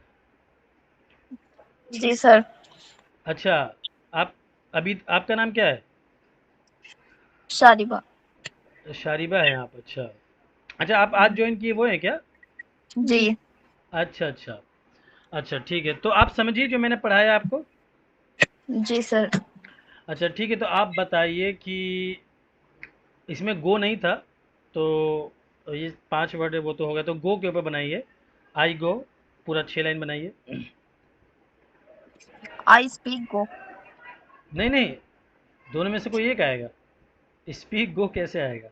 जी सर। अच्छा, आप अभी आपका नाम क्या है? शारिबा। शारिबा है आप? अच्छा। अच्छा, आप आज ज्वाइन किए वो हैं क्या? जी। अच्छा अच्छा। अच्छा ठीक है, तो आप समझिए जो मैंने पढ़ाया आपको। जी सर। अच्छा ठीक है, तो आप बताइए कि इसमें गो नहीं था, तो ये 5 वर्ड है वो तो हो गया, तो गो के ऊपर बनाइए। आई गो, पूरा 6 लाइन बनाइए। आई स्पीक गो। नहीं नहीं, दोनों में से कोई एक आएगा। स्पीक गो कैसे आएगा?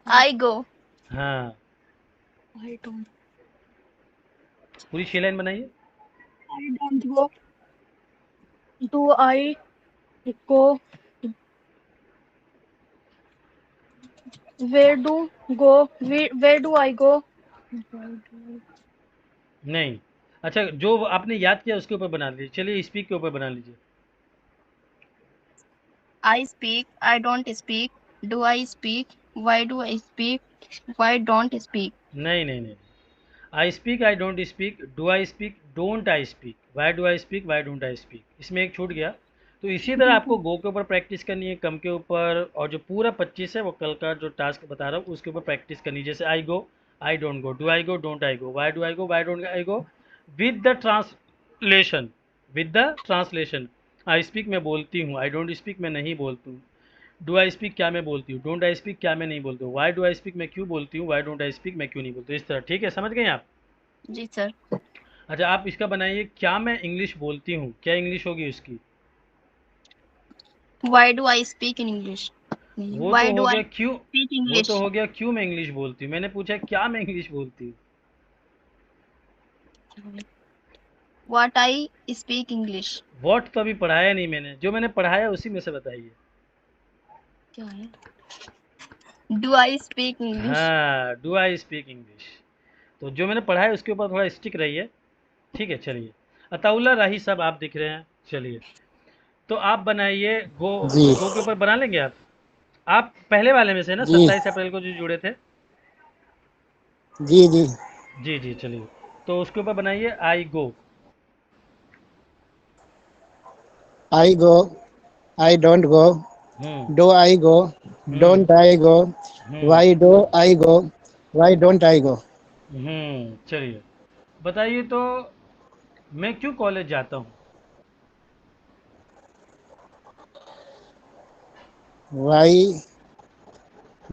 आई गो। हाँ, आई डोंट। पूरी 6 लाइन बनाइए। I don't go. Do I go. Where do go. Where do I go. नहीं, अच्छा जो आपने याद किया उसके ऊपर बना लीजिए। चलिए स्पीक के ऊपर बना लीजिए। आई speak. I don't speak. Do I speak. Why do I speak. Why don't speak. नहीं नहीं नहीं, आई speak, I don't speak, do I speak, don't I speak, why do I speak, why don't I speak, इसमें एक छूट गया। तो इसी तरह आपको गो के ऊपर प्रैक्टिस करनी है, कम के ऊपर, और जो पूरा 25 है वो कल का जो टास्क बता रहा हूँ उसके ऊपर प्रैक्टिस करनी है। जैसे I go, I don't go, do I go, don't I go, why do I go, why don't I go, with the translation, with the translation. I speak मैं बोलती हूँ, आई डोंट स्पीक मैं नहीं बोलती हूँ, डू आई स्पीक क्या मैं बोलती हूँ, डोंट आई स्पीक क्या मैं नहीं बोलती हूँ, वाई डू आई स्पीक मैं क्यों बोलती हूँ, वाई डोंट आई स्पीक मैं क्यों नहीं बोलती हूँ, इस तरह। ठीक है, समझ गए आप? जी सर। अच्छा, आप इसका बनाइए, क्या मैं इंग्लिश बोलती हूँ, क्या इंग्लिश होगी उसकी? Y do I speak in English. वो तो वाई हो डू गया आई क्यों, स्पीक वो तो इंग्लिश। हो गया क्यों मैं इंग्लिश बोलती हूँ, मैंने पूछा क्या मैं इंग्लिश बोलती हूँ। What I speak English. What तो अभी पढ़ाया नहीं मैंने, जो मैंने पढ़ाया उसी में से बताइए। क्या है? Do I speak English. हाँ, डू आई स्पीक इंग्लिश। तो जो मैंने पढ़ा है उसके ऊपर थोड़ा स्टिक रहिए। ठीक है, चलिए। अताउल्ला राही साहब आप दिख रहे हैं, चलिए। तो आप बनाइए गो। जी गो के ऊपर बना लेंगे आप पहले वाले में से ना, जी 27 अप्रैल को जो जुड़े थे। जी जी। जी जी, चलिए। तो उसके ऊपर बनाइए I go. I go, I don't go, hmm do I go, hmm don't I go, hmm why do I go, why don't I go. चलिए, बताइए तो, मैं क्यों कॉलेज जाता हूँ? Why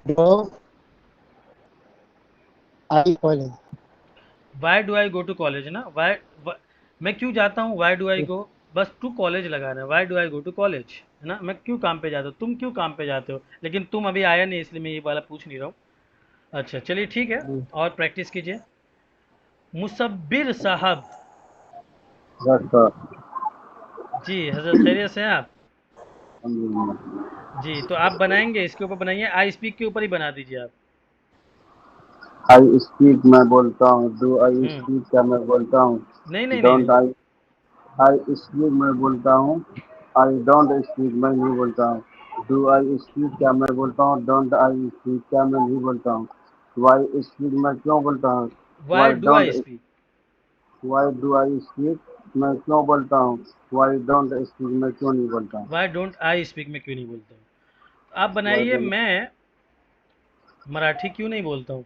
do I college. Why do I go to college ना, मैं क्यों जाता हूँ, वाई डू आई गो, बस टू कॉलेज लगाना है, why do I go to college, है ना। मैं क्यों काम पे जाता हूँ, तुम क्यों काम पे जाते हो, लेकिन तुम अभी आया नहीं इसलिए मैं ये वाला पूछ नहीं रहा हूँ। अच्छा चलिए ठीक है, और प्रैक्टिस कीजिए। मुसब्बिर साहब। अच्छा, जी हजरत, खैरियत से हैं आप? अल्हम्दुलिल्लाह। जी, तो आप बनाएंगे इसके ऊपर बनाइए, आई स्पीक के ऊपर ही बना दीजिए आप। आई स्पीक मैं बोलता हूँ, डू आई हम्म स्पीक क्या मैं बोलता हूँ, नहीं नहीं नहीं डोंट नहीं। आई आई स्पीक मैं बोलता हूँ, आई डोंट स्पीक मैं नहीं बोलता हूँ, डू आई स्पीक क्या मैं बोलता हूँ, डोंट आई स्पीक क्या मैं नहीं बोलता हूँ, वाई स्पीक मैं क्यों बोलता हूँ, why why do don't I speak, why do I speak मैं क्यों बोलता हूँ, वाई डोंट स्पीक मैं क्यों नहीं बोलता हूँ, वाई डोंट आई स्पीक मैं क्यों नहीं बोलता हूँ। आप वाई बनाइए, डोंट मैं मराठी क्यों नहीं बोलता हूँ।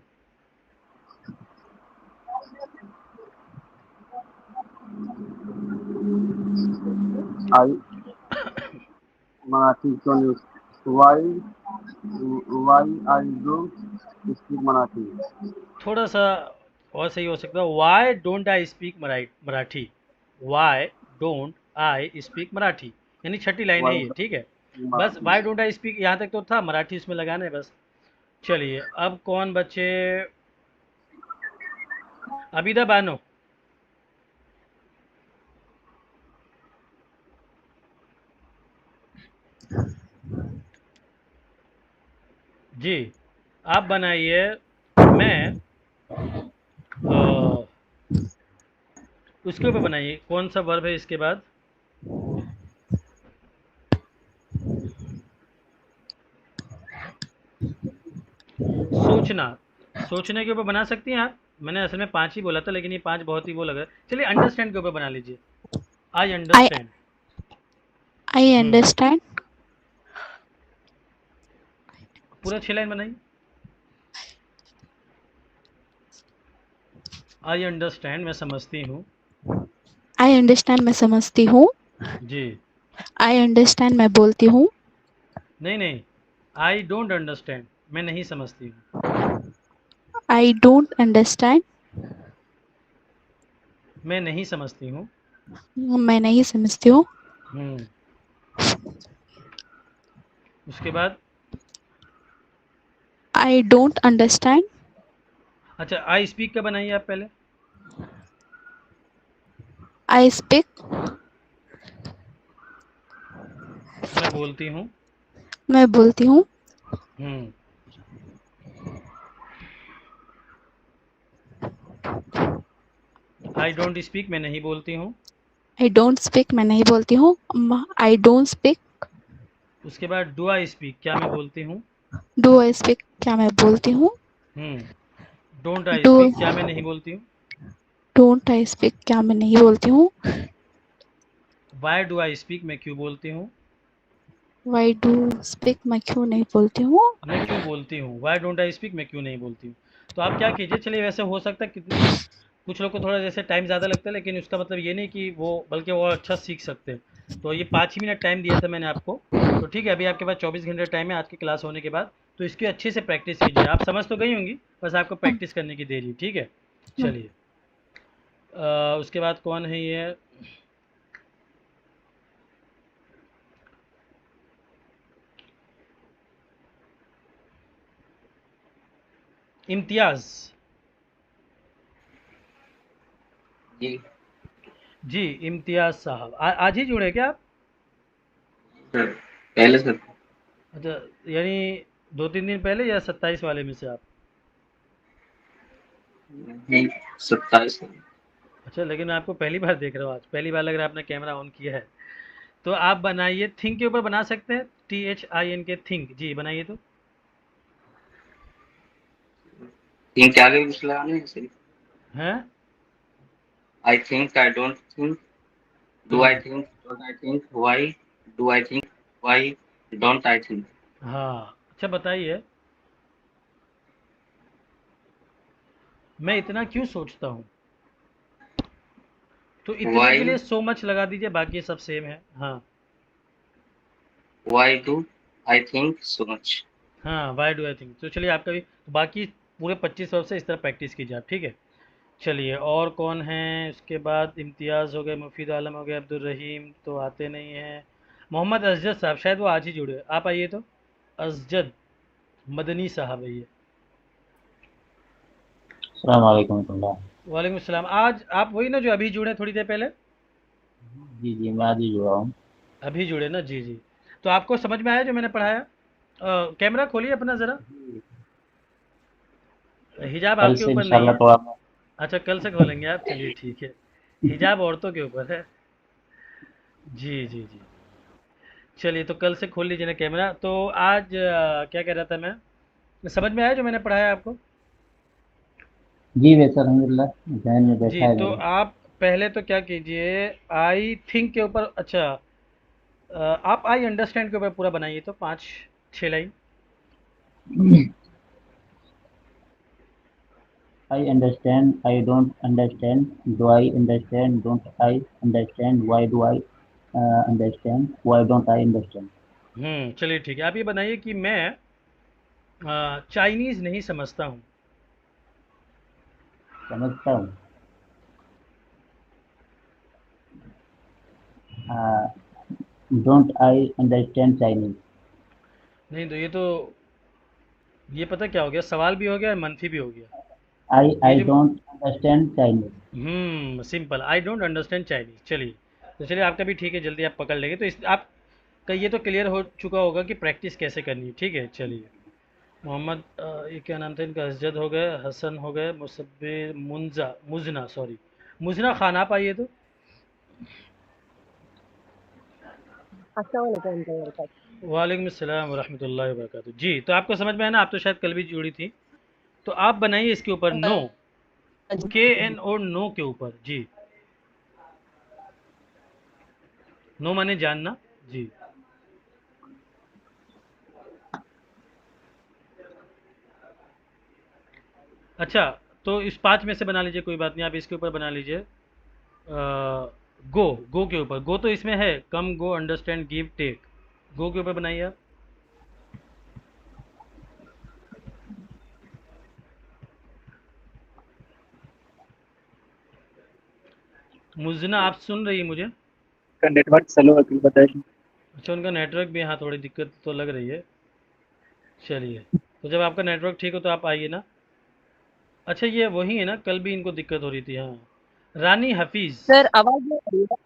आई मराठी क्यों नहीं, why why I do speak Marathi, थोड़ा सा और सही हो सकता है, why don't I speak Marathi, why don't I speak Marathi, यानी छठी लाइन है वाई ये। ठीक है, बस Marathi. Why don't I speak यहाँ तक तो था, मराठी उसमें लगाना है बस। चलिए, अब कौन बचे? अबीदा बानो। जी, आप बनाइए, मैं उसके ऊपर बनाइए, कौन सा वर्ब है इसके बाद? सोचना, सोचने के ऊपर बना सकती हैं आप। मैंने असल में 5 ही बोला था, लेकिन ये 5 बहुत ही वो लग रहा है। चलिए अंडरस्टैंड के ऊपर बना लीजिए, आई I understand. I hmm, understand. पूरा 6 लाइन बनाइए। आई अंडरस्टैंड, मैं समझती हूँ। I understand मैं समझती हूँ. जी। I understand मैं बोलती हूँ. नहीं नहीं, आई डोंट अंडरस्टैंड, मैं नहीं समझती हूँ। I don't understand. मैं नहीं समझती हूँ। मैं नहीं समझती हूँ. हम्म, उसके बाद? I don't understand. अच्छा, आई स्पीक का बनाइए आप पहले। I speak. मैं बोलती हूँ। मैं बोलती हूँ. हम्म, आई डोंट स्पीक, मैं नहीं बोलती हूँ। I don't speak मैं नहीं बोलती हूँ. I don't speak. उसके बाद डू आई स्पीक, क्या मैं बोलती हूँ? Do I speak क्या मैं बोलती हूँ. डोंट आई Do स्पीक, क्या मैं नहीं बोलती हूँ? don't I speak क्या मैं नहीं बोलती हूँ. वाई डू आई स्पीक, मैं क्यों बोलती हूँ? Why do speak मैं क्यों नहीं बोलती हूँ. मैं क्यों बोलती हूँ, वाई डोंट आई स्पीक, मैं क्यों नहीं बोलती हूँ। तो आप क्या कीजिए, चलिए वैसे हो सकता है कितनी, कुछ लोग को थोड़ा जैसे टाइम ज़्यादा लगता है, लेकिन उसका मतलब ये नहीं कि वो, बल्कि वो अच्छा सीख सकते हैं। तो ये 5 ही मिनट टाइम दिया था मैंने आपको। तो ठीक है, अभी आपके पास 24 घंटे टाइम है आज की क्लास होने के बाद। तो इसकी अच्छे से प्रैक्टिस कीजिए। आप समझ तो गई होंगी, बस आपको प्रैक्टिस करने की देरी है, ठीक है। चलिए, उसके बाद कौन है ये? इम्तियाज़। जी जी, इम्तियाज़ साहब, आज ही जुड़े क्या आप? सर, पहले सर। अच्छा, यानी 2-3 दिन पहले, या 27 वाले में से आप? नहीं, 27 सर। अच्छा, लेकिन मैं आपको पहली बार देख रहा हूँ आज, पहली बार लग रहा है आपने कैमरा ऑन किया है। तो आप बनाइए, थिंक के ऊपर बना सकते हैं, THIN के थिंक, जी बनाइए तो। थिंक के आगे कुछ लगाना है सर? हैं? I think, I don't think, do I hmm, think, don't I think, why do I think, why don't I think. हाँ, अच्छा बताइए, मैं इतना क्यों सोचता हूँ? तो इतने के व्हाई, लिए सो मच लगा दीजिए, बाकी सब सेम है। हाँ। Why do I think so much. हाँ, वाई डू आई थिंक। तो चलिए आपका भी, तो बाकी पूरे 25 से इस तरह प्रैक्टिस कीजिए आप, ठीक है। चलिए, और कौन है उसके बाद? इम्तियाज़ हो गए, मुफीद आलम हो गए, अब्दुल रहीम तो आते नहीं हैं। मोहम्मद अजजद साहब, शायद वो आज ही जुड़े, आप आइए तो। अजजद मदनी साहब है ये। अस्सलाम वालेकुम रहमतुल्लाह। वालेकुम सलाम। आज आप वही ना जो अभी जुड़े थोड़ी देर पहले? जी जी, मैं आज ही जुड़ा हूँ। अभी जुड़े ना, जी जी। तो आपको समझ में आया जो मैंने पढ़ाया? कैमरा खोलिए अपना ज़रा। हिजाब कल आपके से ऊपर नहीं इंशाल्लाह है। थोड़ा अच्छा, कल से खोलेंगे आप, चलिए ठीक है। हिजाब औरतों के ऊपर है। जी जी जी। चलिए, तो कल से खोल लीजिए ना कैमरा। तो आज क्या कह रहा था मैं, समझ में आया जो मैंने पढ़ाया आपको? जी वैसे अल्हम्दुलिल्लाह जहन में बैठा जी, है तो मेरे। आप पहले तो क्या कीजिए, आई थिंक के ऊपर, अच्छा, आप आई अंडरस्टैंड के ऊपर पूरा बनाइए तो 5-6 line. I understand, I don't understand, do I understand, don't I understand, why do I understand, why don't I understand. चलिए ठीक है, आप ये बनाइए कि मैं चाइनीज़ नहीं समझता हूँ। समझता हूँ। Don't I understand Chinese. नहीं, तो ये पता क्या हो गया, सवाल भी हो गया और मनफी भी हो गया। आई ये आई जो, don't understand Chinese. Simple, I don't understand Chinese. चलिए, तो चलिए आपका भी ठीक है, जल्दी आप पकड़ लेंगे। तो इस आपका ये तो क्लियर हो चुका होगा कि प्रैक्टिस कैसे करनी है, ठीक है। चलिए, मोहम्मद ये क्या नाम था इनका, असजद हो गए, हसन हो गए, मुसब्बिर, मुंजा मुजना, सॉरी, मुजरा खान आप आइए तो। वालेकुम अस्सलाम वरहमतुल्लाहि वबरकातुहू। जी, तो आपको समझ में है ना, आप तो शायद कल भी जुड़ी थी। तो आप बनाइए इसके ऊपर नो, KNO, नो के ऊपर। जी, नो माने जानना। जी, अच्छा, तो इस 5 में से बना लीजिए, कोई बात नहीं, आप इसके ऊपर बना लीजिए। गो, गो के ऊपर, गो तो इसमें है, कम, गो, अंडरस्टैंड, गिव, टेक। गो के ऊपर बनाइए आप। मुजना, आप सुन रही है मुझे? का नेटवर्क स्लो है, बताइए। अच्छा, उनका नेटवर्क भी, हाँ, थोड़ी दिक्कत तो लग रही है। चलिए, तो जब आपका नेटवर्क ठीक हो तो आप आइए ना। अच्छा, ये वही है ना, कल भी इनको दिक्कत हो रही थी, हाँ। रानी हफीज़, सर आवाज नहीं आ रही है।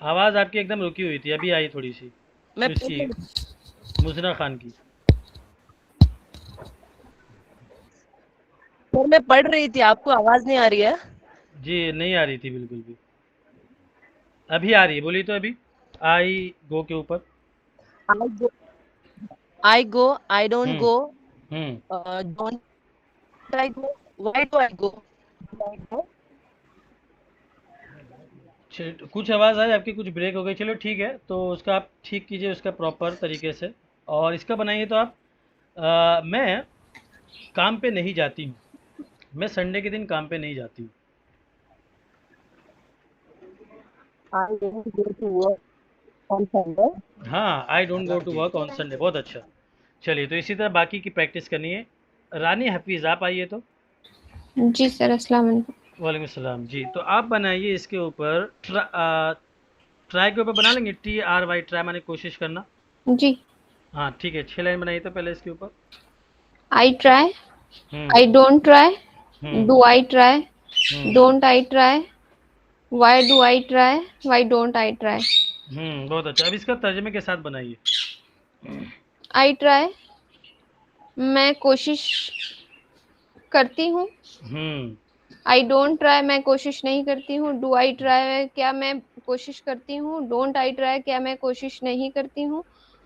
आवाज़ आपकी एकदम रुकी हुई थी, अभी आई थोड़ी सी। मैं इसकी, मुजना खान की। सर मैं पढ़ रही थी, आपको आवाज नहीं आ रही है? जी, नहीं आ रही थी बिल्कुल भी, अभी आ रही है, बोलिए तो अभी। आई गो के ऊपर। I go, I go, I don't hmm go, hmm don't I go, why do I go, कुछ आवाज़ आई आपकी, कुछ ब्रेक हो गई, चलो ठीक है, तो उसका आप ठीक कीजिए उसका प्रॉपर तरीके से। और इसका बनाइए तो आप, मैं काम पे नहीं जाती हूँ, मैं संडे के दिन काम पे नहीं जाती हूँ। I don't go to work on Sunday. हाँ, I don't go to work on Sunday, बहुत अच्छा। चलिए, तो इसी तरह बाकी की प्रैक्टिस करनी है। रानी हफीज़ आप आइए तो। जी सर, अस्सलाम वालेकुम। वालेकुम सलाम। जी, तो आप बनाइए इसके ऊपर ट्राई के ऊपर बना लेंगे, TRY, ट्राई माने कोशिश करना। जी। हाँ ठीक है, 6 लाइन बनाइए तो पहले इसके ऊपर। I try, hmm I don't try, hmm do I try, hmm don't I try, why do I try, why don't I try. बहुत अच्छा। अब इसका तर्जमे के साथ बनाइए। आई ट्राई, मैं कोशिश करती हूँ। हम्म आई डोंट ट्राई, मैं कोशिश नहीं करती हूँ। डू आई ट्राई, क्या मैं कोशिश करती हूँ। डोंट आई ट्राई, क्या मैं कोशिश नहीं करती हूँ।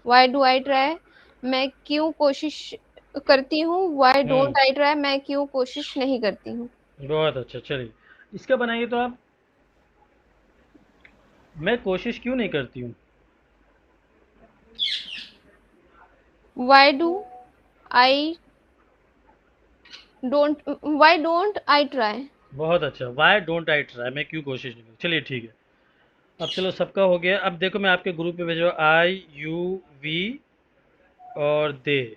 वाई डू आई ट्राई, मैं क्यों कोशिश करती हूँ। Why hmm don't I try, मैं क्यों कोशिश नहीं करती हूँ। बहुत अच्छा। चलिए, इसका बनाइए तो आप, मैं कोशिश क्यों नहीं करती हूँ। Why do I don't, Y don't I try. बहुत अच्छा। वाई डोंट आई ट्राई, मैं क्यों कोशिश नहीं करती। चलिए ठीक है, अब चलो सबका हो गया। अब देखो, मैं आपके ग्रुप पे भेजो, आई यू वी और दे,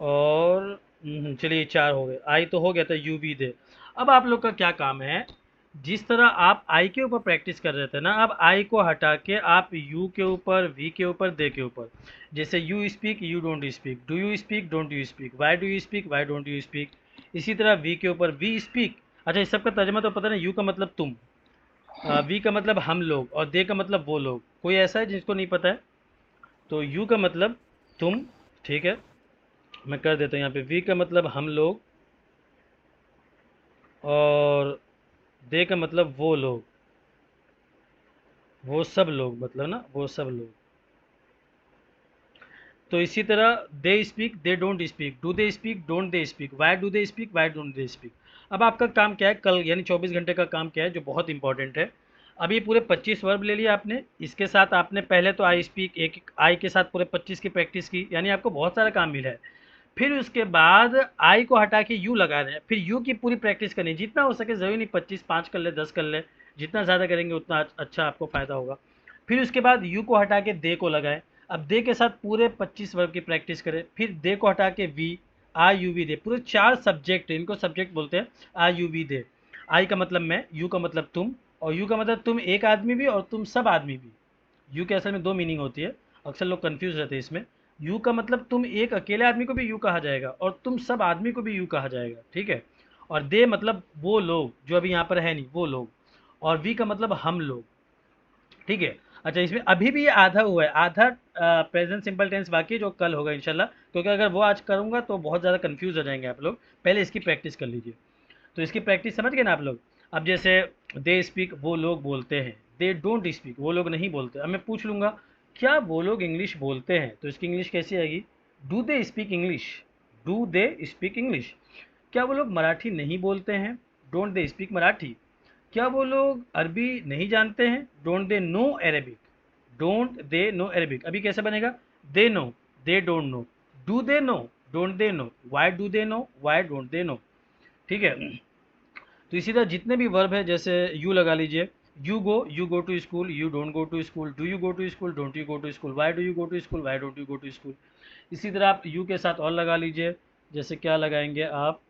और चलिए 4 हो गए। आई तो हो गया था, यू वी दे। अब आप लोग का क्या काम है, जिस तरह आप आई के ऊपर प्रैक्टिस कर रहे थे ना, अब आई को हटा के आप यू के ऊपर, वी के ऊपर, दे के ऊपर। जैसे you speak, you don't speak, do you speak, don't you speak, why do you speak, why don't you speak. इसी तरह वी के ऊपर, वी स्पीक। अच्छा, इस सब का तर्जमा तो पता नहीं, यू का मतलब तुम, वी का मतलब हम लोग, और दे का मतलब वो लोग। कोई ऐसा है जिसको नहीं पता है? तो यू का मतलब तुम, ठीक है, मैं कर देता हूँ यहाँ पे। वी का मतलब हम लोग, और दे का मतलब वो लोग, वो सब लोग, मतलब ना, वो सब लोग। तो इसी तरह they speak, they don't speak, do they speak, don't they speak, why do they speak, why don't they speak. अब आपका काम क्या है, कल यानी 24 घंटे का काम क्या है, जो बहुत इंपॉर्टेंट है। अब ये पूरे 25 वर्ब ले लिया आपने, इसके साथ आपने पहले तो आई स्पीक, एक आई के साथ पूरे 25 की प्रैक्टिस की, यानी आपको बहुत सारा काम मिला है। फिर उसके बाद आई को हटा के यू लगा दें, फिर यू की पूरी प्रैक्टिस करनी, जितना हो सके, ज़रूरी नहीं 25, 5 कर ले, 10 कर ले, जितना ज़्यादा करेंगे उतना अच्छा आपको फ़ायदा होगा। फिर उसके बाद यू को हटा के दे को लगाएं, अब दे के साथ पूरे 25 वर्ब की प्रैक्टिस करें। फिर दे को हटा के वी, आई यू वी दे, पूरे 4 सब्जेक्ट, इनको सब्जेक्ट बोलते हैं, आई यू वी दे। आई का मतलब मैं, यू का मतलब तुम, और यू का मतलब तुम एक आदमी भी और तुम सब आदमी भी। यू के असल में 2 मीनिंग होती है, अक्सर लोग कंफ्यूज रहते हैं इसमें। यू का मतलब तुम एक अकेले आदमी को भी यू कहा जाएगा, और तुम सब आदमी को भी यू कहा जाएगा, ठीक है। और दे मतलब वो लोग जो अभी यहाँ पर है नहीं, वो लोग। और वी का मतलब हम लोग, ठीक है। अच्छा, इसमें अभी भी ये आधा हुआ है, आधा प्रेजेंट सिंपल टेंस बाकी है, जो कल होगा इंशाल्लाह, क्योंकि अगर वो आज करूँगा तो बहुत ज़्यादा कंफ्यूज हो जाएंगे आप लोग। पहले इसकी प्रैक्टिस कर लीजिए। तो इसकी प्रैक्टिस समझ गए ना आप लोग। अब जैसे दे स्पीक, वो लोग बोलते हैं, दे डोंट स्पीक, वो लोग नहीं बोलते। अब मैं पूछ लूँगा क्या वो लोग इंग्लिश बोलते हैं, तो इसकी इंग्लिश कैसी आएगी? Do they speak English, do they speak English. क्या वो लोग मराठी नहीं बोलते हैं? Don't they speak Marathi. क्या वो लोग अरबी नहीं जानते हैं? Don't they know Arabic, don't they know Arabic. अभी कैसे बनेगा? They know, they don't know, do they know, don't they know, why do they know, why don't they know. ठीक है, तो इसी तरह जितने भी वर्ब है, जैसे यू लगा लीजिए, you go to school, you don't go to school, do you go to school, don't you go to school, why do you go to school, why don't you go to school. इसी तरह आप you के साथ और लगा लीजिए, जैसे क्या लगाएंगे आप?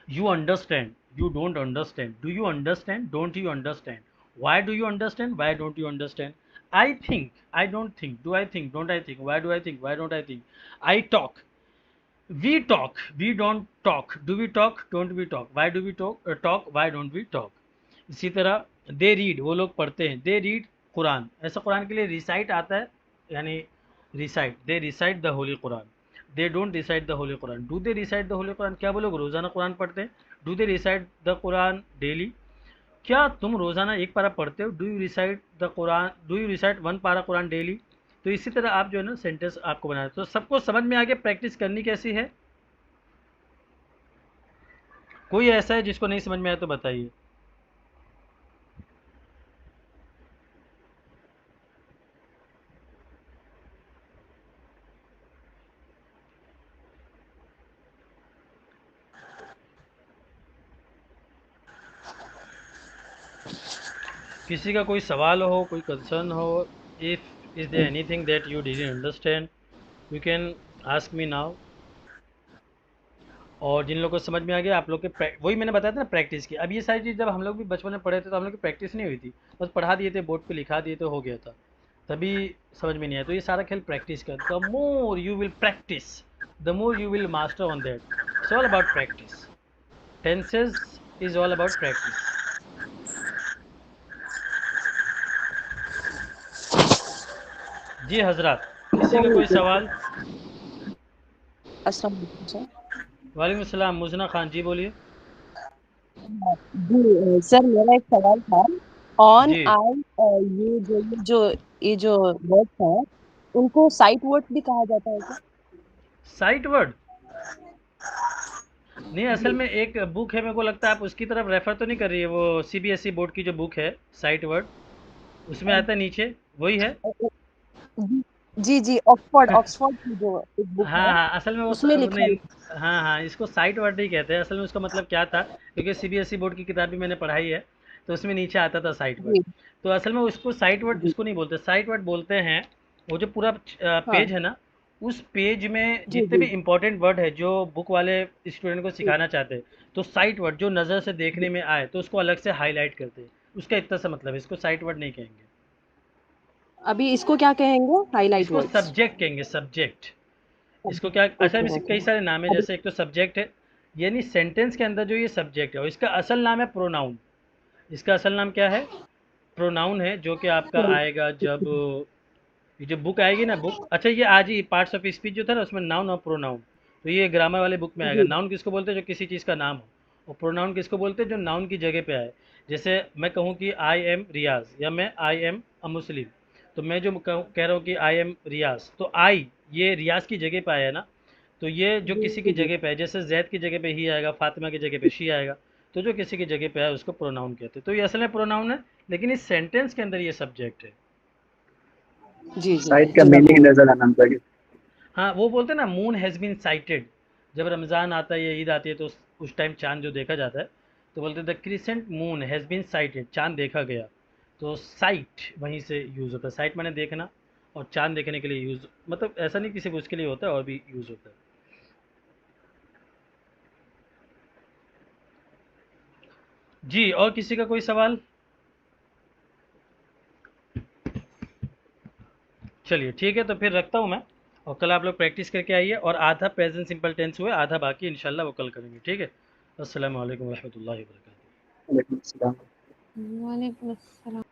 You understand, you don't understand, do you understand, don't you understand, why do you understand, why don't you understand. I think, I don't think, do I think, don't I think, Y do I think, Y don't I think. I talk, we talk, we don't talk, do we talk, don't we talk, why do we talk, why don't we talk। इसी तरह they read, वो लोग पढ़ते हैं, they read Quran. ऐसा कुरान के लिए recite आता है, यानी recite, they recite the Holi Quran. They don't recite the Holi Quran, do they recite the Holi Quran. क्या वो लोग रोज़ाना कुरान पढ़ते हैं? Do they recite the Quran daily. क्या तुम रोज़ाना एक पारा पढ़ते हो? Do you recite the Quran, do you recite one पारा कुरान डेली। तो इसी तरह आप जो है ना सेंटेंस आपको बनाना है। तो सबको समझ में आगे प्रैक्टिस करनी कैसी है? कोई ऐसा है जिसको नहीं समझ में आया तो बताइए। किसी का कोई सवाल हो, कोई कंसर्न हो, if is there anything that you didn't understand, you can ask me now. और जिन लोगों को समझ में आ गया, आप लोग के वही मैंने बताया था ना प्रैक्टिस की। अब ये सारी चीज़ जब हम लोग भी बचपन में पढ़े थे तो हम लोग की प्रैक्टिस नहीं हुई थी, बस पढ़ा दिए थे, बोर्ड पे लिखा दिए तो हो गया था, तभी समझ में नहीं आया। तो ये सारा खेल प्रैक्टिस का, the more you will practice the more you will master on that. It's all about practice, tenses is all about practice. जी हजरत, किसी का कोई सवाल? अस्सलाम वालेकुम सर। वालेकुम अस्सलाम, मुजना खान जी बोलिए। जी सर, मेरा एक सवाल था। ऑन जी, आई, ये जो वर्ड है, उनको साइट वर्ड भी कहा जाता है क्या? साइट वर्ड नहीं, असल में एक बुक है, मेरे को लगता है आप उसकी तरफ रेफर तो नहीं कर रही है, वो सीबीएसई बोर्ड की जो बुक है साइट वर्ड, उसमें आता है नीचे, वही है। जी जी, ऑक्सफोर्ड ऑक्सफोर्ड की जो एक बुक हाँ है, हाँ, असल में वो उसमें लिखा नहीं, है। हाँ हाँ, इसको साइट वर्ड नहीं कहते हैं। असल में उसका मतलब क्या था, क्योंकि सीबीएसई बोर्ड की किताब भी मैंने पढ़ाई है, तो उसमें नीचे आता था साइट वर्ड। जी तो असल में उसको साइट वर्ड जी। उसको नहीं बोलते, साइट वर्ड बोलते हैं वो जो पूरा हाँ पेज है ना, उस पेज में जी जितने भी जी इंपॉर्टेंट वर्ड है जो बुक वाले स्टूडेंट को जी। सिखाना चाहते हैं, तो साइट वर्ड जो नज़र से देखने में आए तो उसको अलग से हाईलाइट करते हैं। उसका इतना सा मतलब है, इसको साइट वर्ड नहीं कहेंगे, अभी इसको क्या कहेंगे? हाईलाइट इसको वर्ड्स। सब्जेक्ट कहेंगे, सब्जेक्ट। इसको क्या, अच्छा ओके इसके ओके। कई सारे नाम है, अभी जैसे एक तो सब्जेक्ट है, यानी सेंटेंस के अंदर जो ये सब्जेक्ट है, और इसका असल नाम है प्रोनाउन। इसका असल नाम क्या है? प्रोनाउन है, जो कि आपका आएगा जब ये जो बुक आएगी ना, बुक, अच्छा ये आज ही पार्ट्स ऑफ स्पीच जो था ना, उसमें नाउन और प्रोनाउन, तो ये ग्रामर वाले बुक में आएगा। जी नाउन किसको बोलते हैं? जो किसी चीज़ का नाम हो। और प्रोनाउन किसको बोलते हैं? जो नाउन की जगह पे आए। जैसे मैं कहूँ कि आई एम रियाज, या मैं आई एम अ मुस्लिम, तो मैं जो कह रहा हूँ कि आई एम रियाज, तो आई ये रियाज की जगह पे आया ना, तो ये जो जी किसी की जी। जगह पे है, जैसे जैद की जगह पे ही आएगा, फातिमा की जगह पे शी आएगा, तो जो किसी की जगह पे आए उसको प्रोनाउन कहते हैं। तो ये असल में प्रोनाउन है, लेकिन इस सेंटेंस के अंदर ये सब्जेक्ट है। जी जी साइट का जी, मीनिंग मफहूम। नजर आना चाहिए। हाँ, वो बोलते हैं ना, मून हैज़ बीन साइटेड। जब रमज़ान आता है या ईद आती है तो उस टाइम चाँद जो देखा जाता है, तो बोलते हैं the crescent moon has been sighted, चाँद देखा गया। तो साइट वहीं से यूज़ होता है, साइट माने देखना, और चाँद देखने के लिए यूज़, मतलब ऐसा नहीं कि सिर्फ उसके लिए होता है, और भी यूज़ होता है। जी, और किसी का कोई सवाल? चलिए ठीक है, तो फिर रखता हूँ मैं, और कल आप लोग प्रैक्टिस करके आइए, और आधा प्रेजेंट सिंपल टेंस हुए, आधा बाकी इंशाल्लाह वो कल करेंगे, ठीक है। अस्सलाम वालेकुम रहमतुल्लाहि व बरकातहू। वालेकुम अस्सलाम। वालेकुम अस्सलाम।